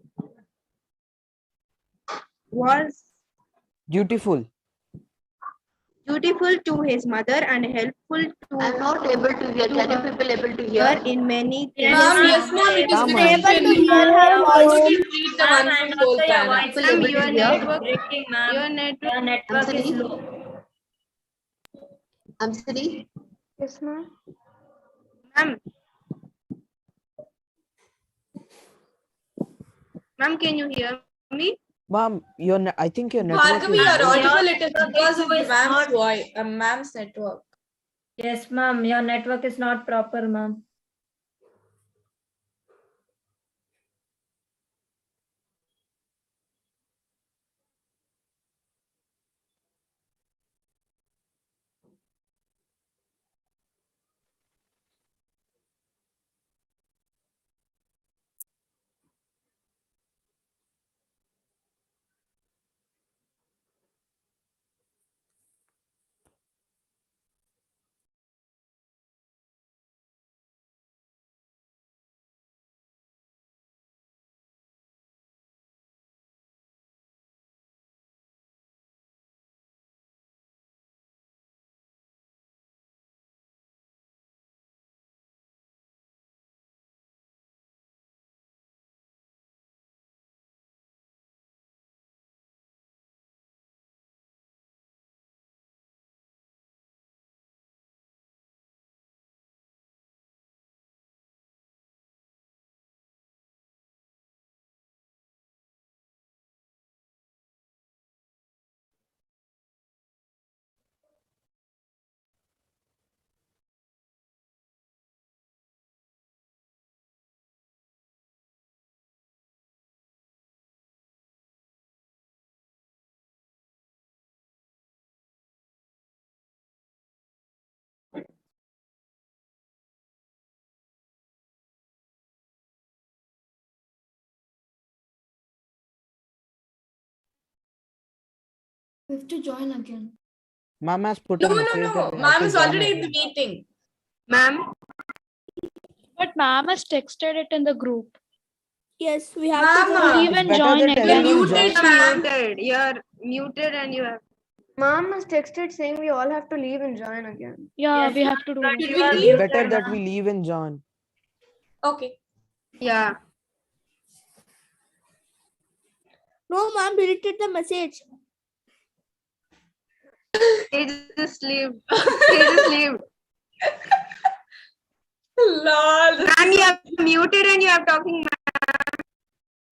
Was Dutiful. dutiful to his mother and helpful to. I'm not able to hear. Can you people able to hear? In many things. Ma'am, yes, ma'am, it is Yeah, because ma'am. you have also read the Ma'am, one and from whole also your panel. voice is Ma'am, your network- breaking, ma'am. Your network. Your network is Amsini? low. Amsini? Yes, ma'am. Ma'am. Ma'am, can you hear me? Ma'am, I think your network Bhargavi, is you are low. audible. It is because of the Voice not- ma'am's network. Yes, ma'am. Your network is not proper, ma'am. We have to join again. Ma'am has put No, a message that we have Ma'am to is join already in again. the meeting. Ma'am. But ma'am has texted it in the group. Yes, we have Ma'am, to ma'am. go. Leave It's and better join that again. everyone Muted, joins. ma'am. You're muted and you have. Mom has texted saying we all have to leave and join again. Yeah, Yes, we have to do but that. you are It's muted, better that ma'am. we leave and join. Okay. Yeah. No, ma'am, deleted the message. He just leave. He just leave. Lol. Ma'am, you have muted and you are talking.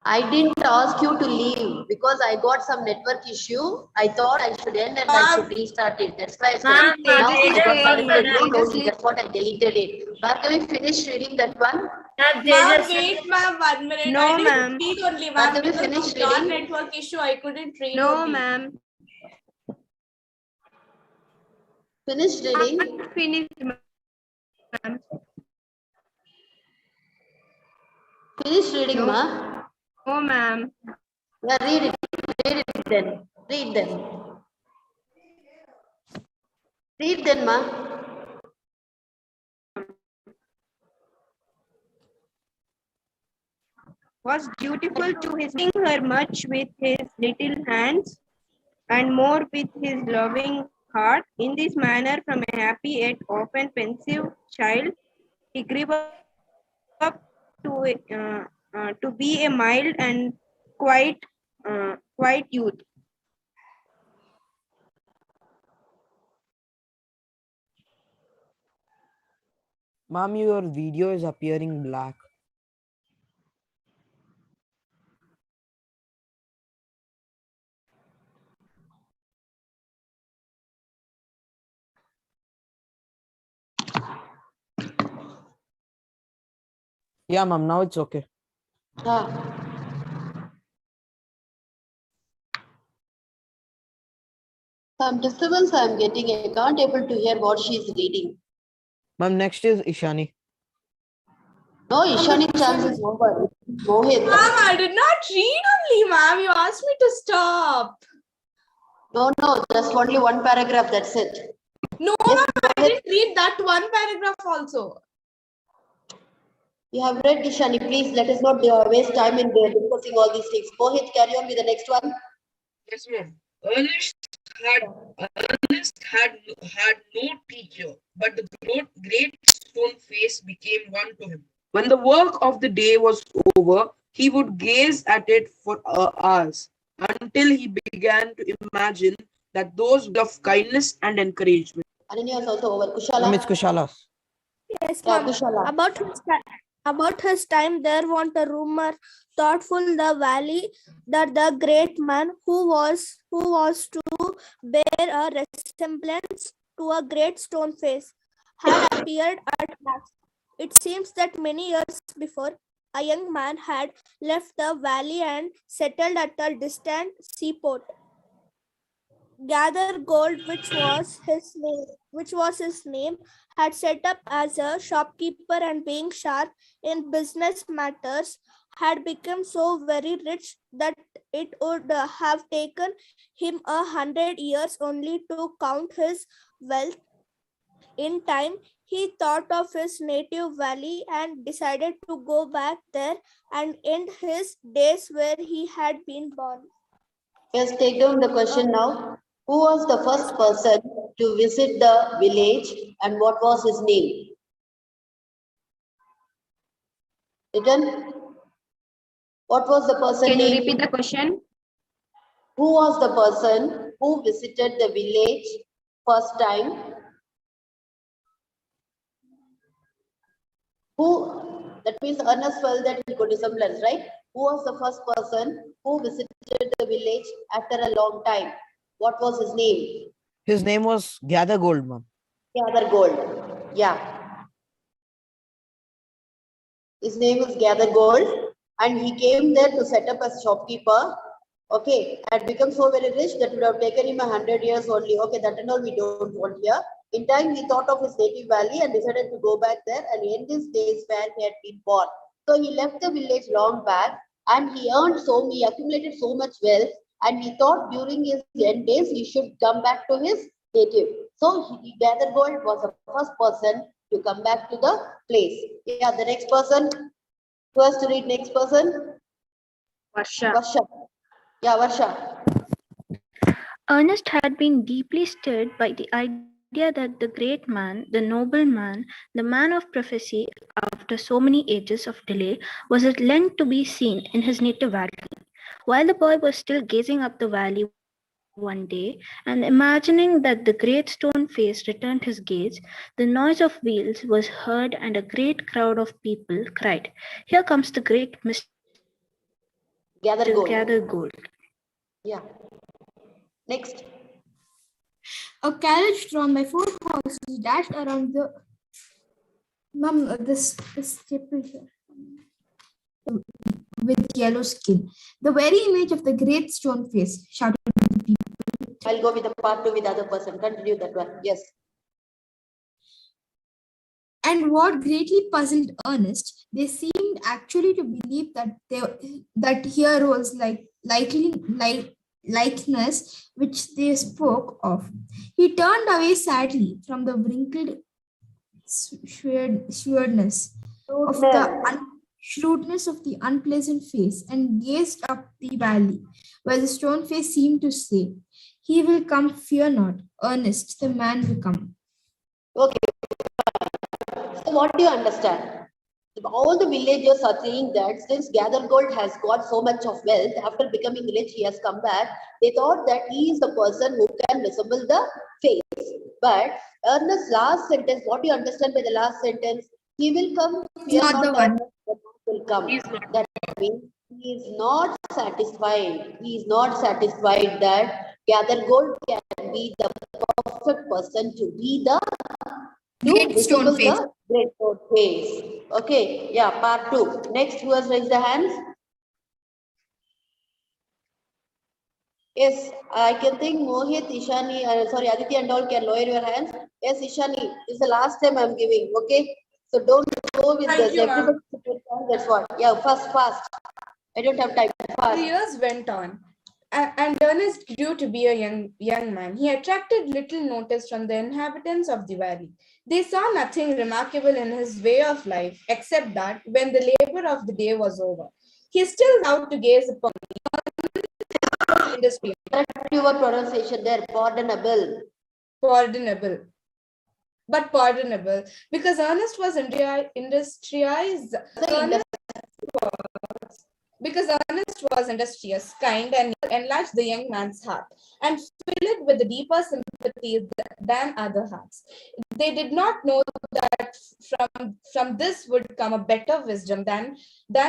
I didn't ask you to leave because I got some network issue. I thought I should end and I should restart it. That's why I said Ma'am, now they I got just particular said note only. That's what I deleted it. Bhargavi, finish reading that one. Ma'am, they Ma'am, just wait, ma'am, 1 minute. No, I ma'am. didn't read only, ma'am. Bhargavi, Because finish of your reading. network issue, I couldn't read No, only. ma'am. Finish reading. Finished, ma'am. Finish reading, No. ma. Oh, ma'am. Yeah, read it. Read it then. Read then. Read then, ma. was dutiful to his her much with his little hands and more with his loving heart. In this manner, from a happy yet often pensive child, he grew up to be a mild and quiet youth. Ma'am, your video is appearing black. Yeah, ma'am, now it's okay. Some disturbance I'm getting. I can't able to hear what she's reading. Ma'am, next is Ishani. No, Ishani chance is over. Mohit. Ma'am, I did not read only, ma'am. You asked me to stop. No, just only one paragraph. That's it. No, Yes, ma'am, I Mohit. didn't read that one paragraph also. You have read Ishani. Please let us not waste time in discussing all these things. Mohit, carry on with the next one. Yes, ma'am. Ernest had no teacher, but the great stone face became one to him. When the work of the day was over, he would gaze at it for hours until he began to imagine that those of kindness and encouragement. Ananya is also over. Ma'am, Kushala. it's Kushala. Yes, Yeah, ma'am. Kushala. About his time, there went a rumor thoughtful the valley that the great man who was to bear a resemblance to a great stone face had appeared at last. It seems that many years before, a young man had left the valley and settled at a distant seaport. Gather Gold, which was his name, had set up as a shopkeeper and being sharp in business matters, had become so very rich that it would have taken him 100 years only to count his wealth. In time, he thought of his native valley and decided to go back there and end his days where he had been born. Yes, take down the question now. Who was the first person to visit the village and what was his name? Written? What was the person Can you name? repeat the question? Who was the person who visited the village first time? Who, that means Ernest felt that he could resemblance, right? Who was the first person who visited the village after a long time? What was his name? His name was Gather Gold, ma'am. Gather Gold. Yeah. His name is Gather Gold, and he came there to set up as shopkeeper. Okay, had become so very rich that would have taken him 100 years only. Okay, that and all we don't want here. In time, he thought of his native valley and decided to go back there and end his days where he had been born. So he left the village long back, and he accumulated so much wealth, and he thought during his end days he should come back to his native. So Gather Gold was the first person to come back to the place. Yeah, the next person. Who has to read next person? Varsha. Varsha. Yeah, Varsha. Ernest had been deeply stirred by the idea that the great man, the noble man, the man of prophecy, after so many ages of delay, was at length to be seen in his native valley. While the boy was still gazing up the valley one day and imagining that the great stone face returned his gaze, the noise of wheels was heard and a great crowd of people cried, "Here comes the great Mr. Gather Gold." Yeah. Next. A carriage drawn by 4 horses dashed around the. Ma'am, this staple here with yellow skin. The very image of the great stone face, shouted the people. I'll go with the part 2 with the other person. Continue that one. Yes. And what greatly puzzled Ernest, they seemed actually to believe that here was likeness which they spoke of. He turned away sadly from the wrinkled shrewdness of the shrewdness of the unpleasant face, and gazed up the valley, where the stone face seemed to say, "He will come, fear not, Ernest, the man will come." Okay. So what do you understand? All the villagers are saying that since Gathergold has got so much of wealth, after becoming rich, he has come back. They thought that he is the person who can resemble the face. But Ernest's last sentence, what do you understand by the last sentence? He will come, fear Not not, the one. Ernest, the man will come. He's not. That means he is not satisfied. He is not satisfied that Gathergold can be the perfect person to be the Great stone resemble face. the great stone face. Okay, yeah, part 2. Next, who has raised the hands? Yes, I can think Mohit, Ishani, sorry, Aditi and all can lower your hands. Yes, Ishani, this is the last time I'm giving, okay? So don't go with Thank this. you, ma'am. Everybody should take time, that's what. Yeah, fast. I don't have time. The Fast. years went on, and Ernest grew to be a young man. He attracted little notice from the inhabitants of the valley. They saw nothing remarkable in his way of life, except that when the labor of the day was over, he still vowed to gaze upon the industry. Correct your pronunciation there, pardonable. Pardonable. But pardonable, because Ernest was industrious. Ernest was industrious, kind, and enlarged the young man's heart and filled it with a deeper sympathy than other hearts. They did not know that from this would come a better wisdom than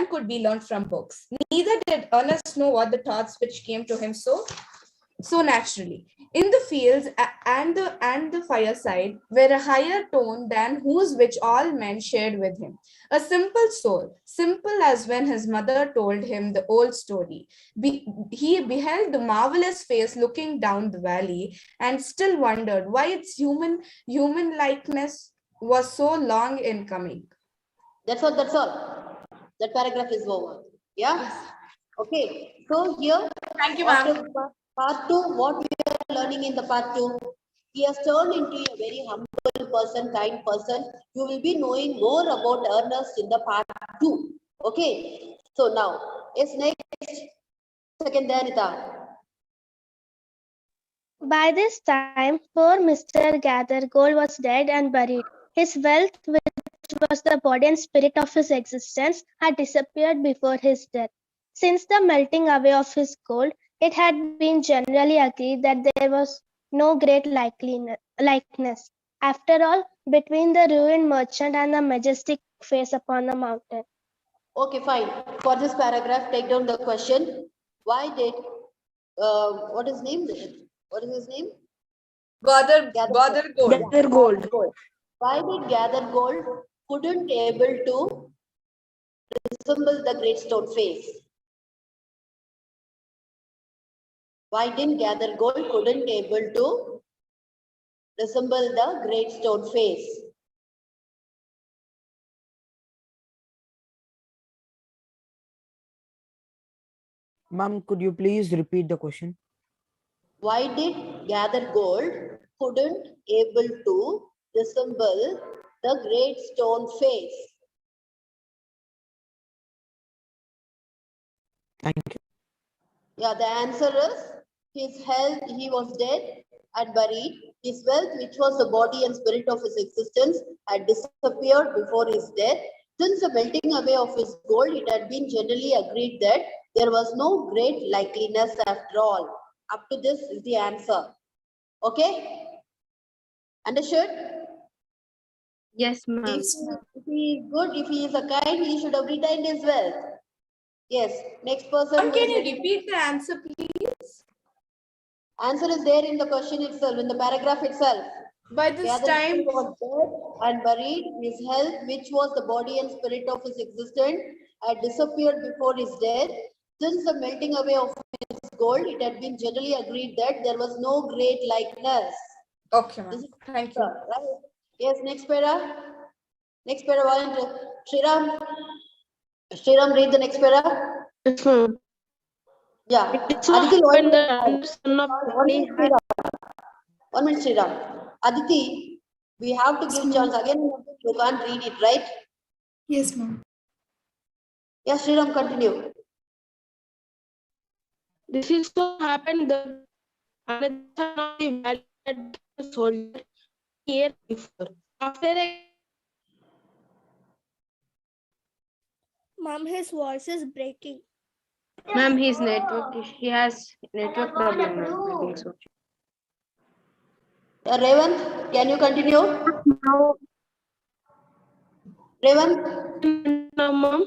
could be learned from books. Neither did Ernest know what the thoughts which came to him so naturally. In the fields and the fireside were a higher tone than whose which all men shared with him. A simple soul, simple as when his mother told him the old story. He beheld the marvelous face looking down the valley and still wondered why its human likeness was so long in coming. That's all. That paragraph is over. Yeah? Yes. Okay. So here, thank you, ma'am. Part 2, what we are learning in the part 2? He has turned into a very humble person, kind person. You will be knowing more about Ernest in the part 2. Okay. So now, yes, next. Second, Danita. By this time, poor Mr. Gathergold was dead and buried. His wealth, which was the body and spirit of his existence, had disappeared before his death. Since the melting away of his gold, it had been generally agreed that there was no great likeness, after all, between the ruined merchant and the majestic face upon the mountain. Okay, fine. For this paragraph, take down the question. Why did, what is his name? Gathergold. Why did Gathergold couldn't able to resemble the great stone face? Why didn't Gathergold couldn't able to resemble the great stone face? Ma'am, could you please repeat the question? Why did Gathergold couldn't able to resemble the great stone face? Thank you. Yeah, the answer is his health, he was dead and buried. His wealth, which was the body and spirit of his existence, had disappeared before his death. Since the melting away of his gold, it had been generally agreed that there was no great likeliness after all. Up to this is the answer. Okay? Understood? Yes, ma'am. If he is good, if he is a kind, he should have retained his wealth. Yes. Next person. Can you repeat the answer, please? Answer is there in the question itself, in the paragraph itself. By this time, was dead and buried. His health, which was the body and spirit of his existence, had disappeared before his death. Since the melting away of his gold, it had been generally agreed that there was no great likeness. Okay, ma'am. Thank you. Right? Yes, next para. Next para, volunteer. Shriram, read the next para. Yes, ma'am. Yeah. It so happened that son of 1 minute, Shriram. Aditi, we have to give chance again. You can't read it, right? Yes, ma'am. Yes, Sriram, continue. This is so happened that another son of the valley had been a soldier year before. After a Mom, his voice is breaking. Ma'am, his network, he has network problem, ma'am. I think so. Revant, can you continue? now, Revant, Mom.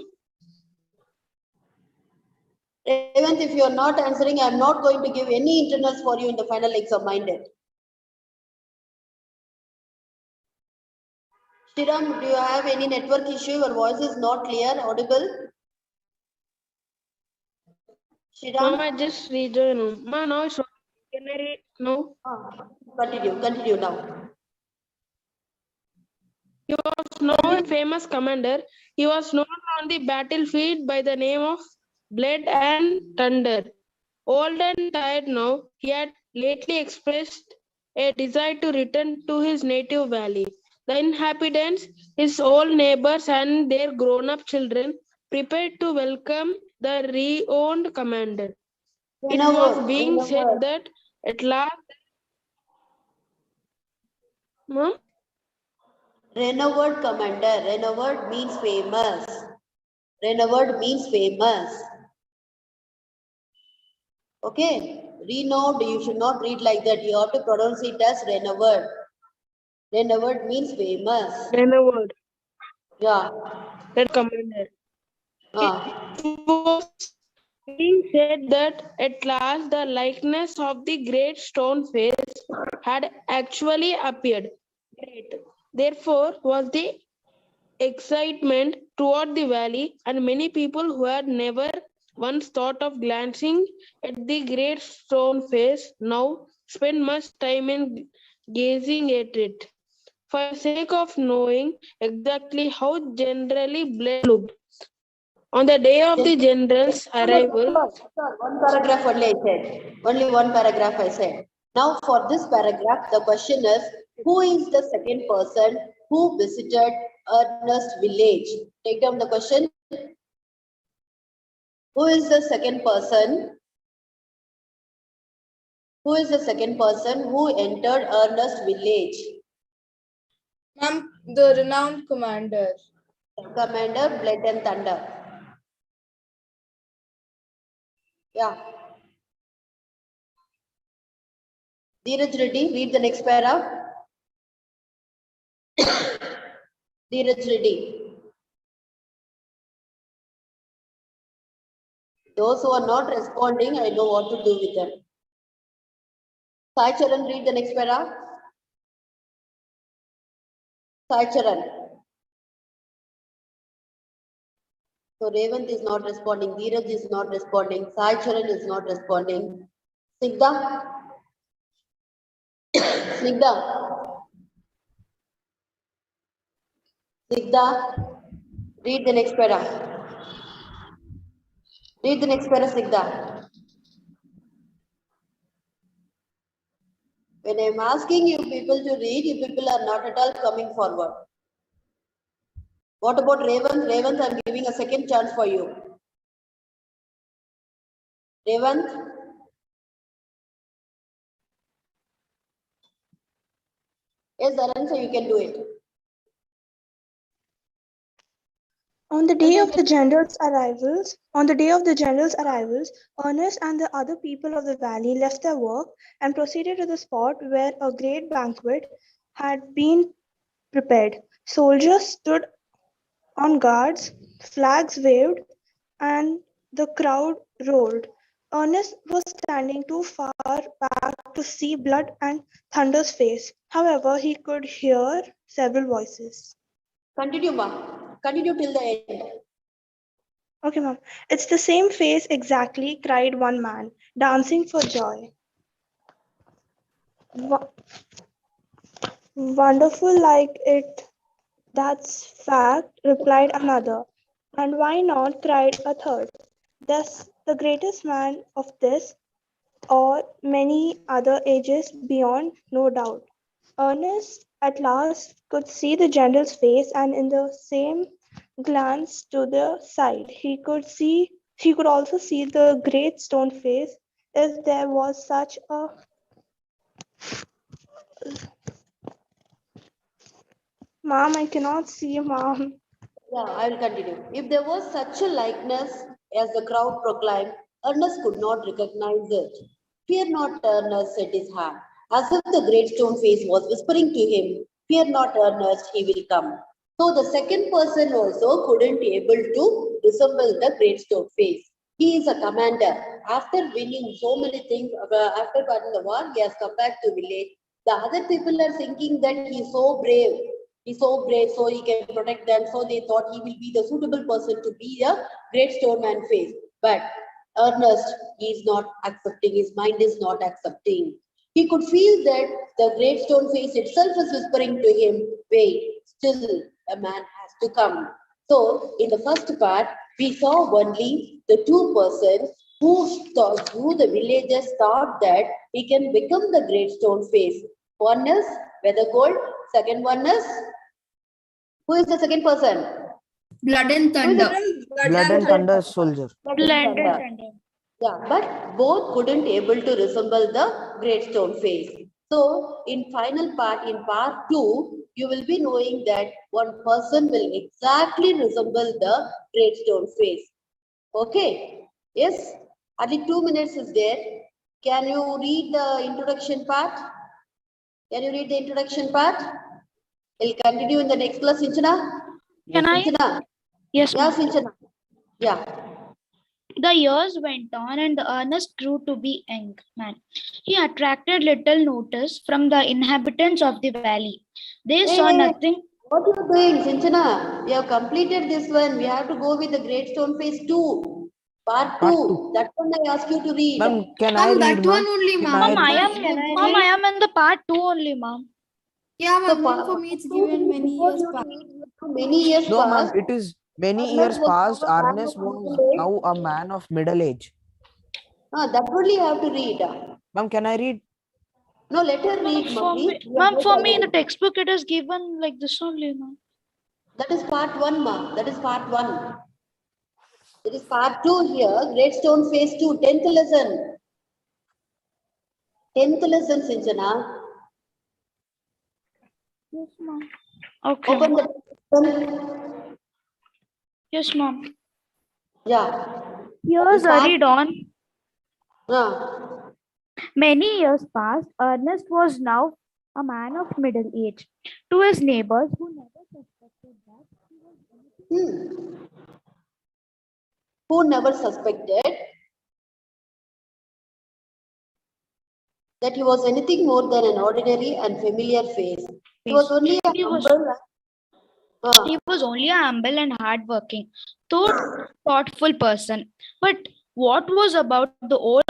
Revant, if you are not answering, I am not going to give any internals for you in the final exam, minded. Sriram, do you have any network issue? Your voice is not clear, audible. Mom, Sriram? I just rejoined. Ma, now it's okay. Can I read? No. Continue now. He was now a famous commander. He was known on the battlefield by the name of Blood and Thunder. Old and tired now, he had lately expressed a desire to return to his native valley. The inhabitants, his old neighbors and their grown-up children, prepared to welcome the renowned commander. It was being said that at last, Mom? Renowned commander. Renowned means famous. Renowned means famous. Okay. Renowned, you should not read like that. You have to pronounce it as renowned. Renowned means famous. Renowned. Yeah. That commander. It was being said that at last the likeness of the great stone face had actually appeared. Great. Therefore was the excitement toward the valley, and many people who had never once thought of glancing at the great stone face now spend much time in gazing at it. For the sake of knowing exactly how generally Blood looked. On the day of the general's arrival, One paragraph only I said. Only one paragraph I said. Now for this paragraph, the question is, who is the second person who visited Ernest village? Take down the question. Who is the second person? Who is the second person who entered Ernest village? Ma'am, the renowned commander. Commander, Blood and Thunder. Yeah. Dheeraj Reddy, read the next para. Dheeraj Reddy. Those who are not responding, I know what to do with them. Sai Charan, read the next para. Sai Charan. So Revant is not responding. Dheeraj is not responding. Sai Charan is not responding. Snigdha. Snigdha. Snigdha. Read the next para. Read the next para, Snigdha. When I'm asking you people to read, you people are not at all coming forward. What about Revant? Revant, I'm giving a second chance for you. Revant? Yes, Aransa, you can do it. On the day of the general's arrivals, Ernest and the other people of the valley left their work and proceeded to the spot where a great banquet had been prepared. Soldiers stood on guards, flags waved, and the crowd roared. Ernest was standing too far back to see Blood and Thunder's face. However, he could hear several voices. Continue, ma. Continue till the end. Okay, ma'am. It's the same face exactly, cried one man, dancing for joy. Wonderful like it, that's fact, replied another. And why not, cried a third. Thus, the greatest man of this or many other ages beyond, no doubt. Ernest at last could see the general's face, and in the same glanced to the side. He could also see the great stone face, if there was such a. Mom, I cannot see, Mom. Yeah, I will continue. If there was such a likeness as the crowd proclaimed, Ernest could not recognize it. Fear not, Ernest, said his hand, as if the great stone face was whispering to him, fear not, Ernest, he will come. So the second person also couldn't able to resemble the great stone face. He is a commander. After winning so many things, after winning the war, he has come back to village. The other people are thinking that he is so brave. He's so brave, so he can protect them. So they thought he will be the suitable person to be a great stone man face. But Ernest, he is not accepting. His mind is not accepting. He could feel that the great stone face itself is whispering to him, wait, still a man has to come. So in the first part, we saw only the two persons who the villagers thought that he can become the great stone face. One is Weathergold, second one is, who is the second person? Blood and thunder. Blood and Thunder soldier. Blood and Thunder. Yeah, but both couldn't able to resemble the great stone face. So in final part, in part 2, you will be knowing that one person will exactly resemble the great stone face. Okay? Yes? Only 2 minutes is there. Can you read the introduction part? Can you read the introduction part? We'll continue in the next class, Sinchana. Can I? Sinchana. Yes, Yeah, ma'am. Sinchana. Yeah. The years went on, and the Ernest grew to be young man. He attracted little notice from the inhabitants of the valley. They saw Hey, nothing. what are you doing, Sinchana? We have completed this one. We have to go with the great stone face 2. Part Part 2. That one I ask you to read. Ma'am, can I Ma'am, read, that ma'am? one only, Can ma'am. I Ma'am, I read? am, Can I ma'am, read? I am in the part 2 only, ma'am. Yeah, So ma'am. Even for me, it's given many before years you back. read, many years No, ma'am, past, it is many Ernest years was past. now a man Ernest of was middle age. now a man of middle age. That only you have to read. Ma'am, can I read? No, let her Ma'am, read, for please. me, We are both in the already. textbook, it is given like this only, ma'am. That is part 1, ma. That is part 1. It is part 2 here. Great stone phase 2. 10th lesson. 10th lesson, Sinchana. Yes, ma'am. Okay. Open the lesson. Yes, ma'am. Yeah. Years hurried on. Yeah. Many years passed. Ernest was now a man of middle age. To his neighbors, who never suspected that he was anything Who never suspected that he was anything more than an ordinary and familiar face. He was only a he was only a humble and hardworking, thoughtful person. But what was about the old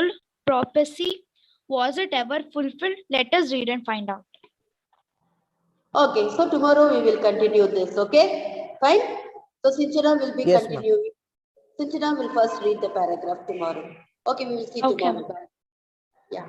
prophecy? Was it ever fulfilled? Let us read and find out. Okay, so tomorrow we will continue this, okay? Fine? So Sinchana will be Yes, ma'am. continuing. Sinchana will first read the paragraph tomorrow. Okay, we will see Okay, tomorrow. ma'am. Bye. Yeah.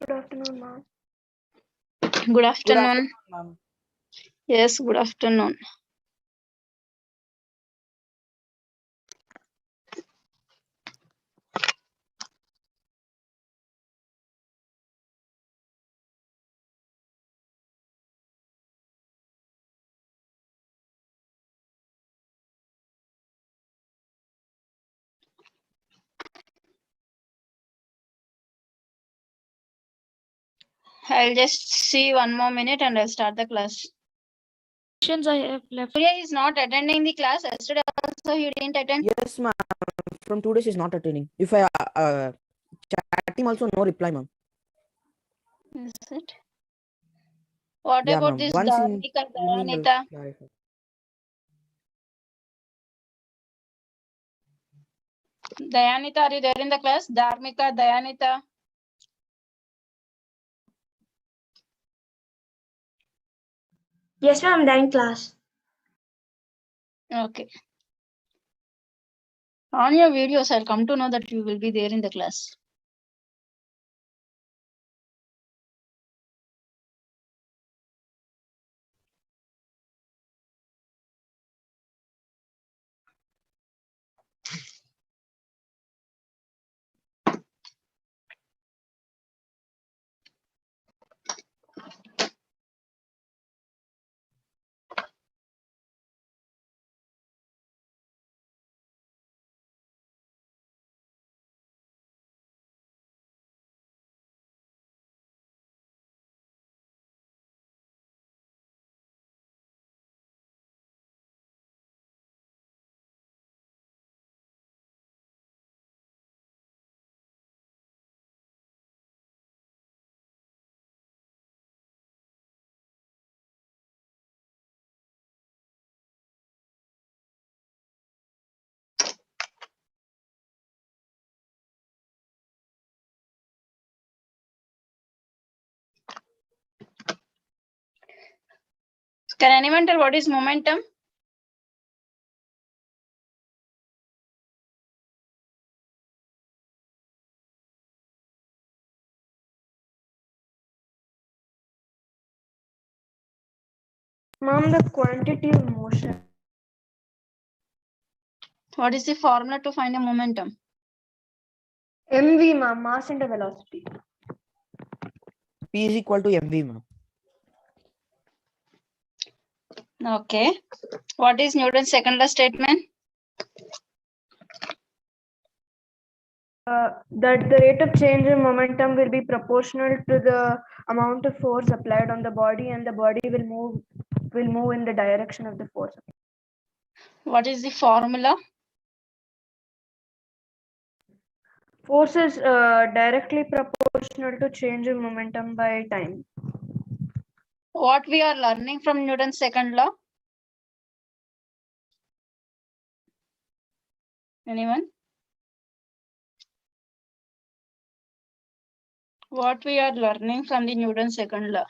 Good afternoon, ma'am. Good afternoon. ma'am. Yes, good afternoon. I'll just see one more minute and I'll start the class. Questions I have left. Surya is not attending the class. Yesterday also he didn't attend. Yes, ma'am. From 2 days she's not attending. If I chat him also, no reply, ma'am. Is it? What Yeah, about ma'am. this Once in Dharmika, evening, I'll Dayanita? clarify. Dayanita, are you there in the class? Dharmika, Dayanita. Yes, ma'am, they're in class. Okay. On your videos, I'll come to know that you will be there in the class. Can anyone tell what is momentum? Ma'am, the quantity of motion. What is the formula to find a momentum? MV, ma'am, mass into velocity. P is equal to mv, ma'am. Okay. What is Newton's second law statement? That the rate of change in momentum will be proportional to the amount of force applied on the body, and the body will move in the direction of the force. What is the formula? Force is directly proportional to change in momentum by time. What we are learning from Newton's second law? Anyone? What we are learning from the Newton's second law?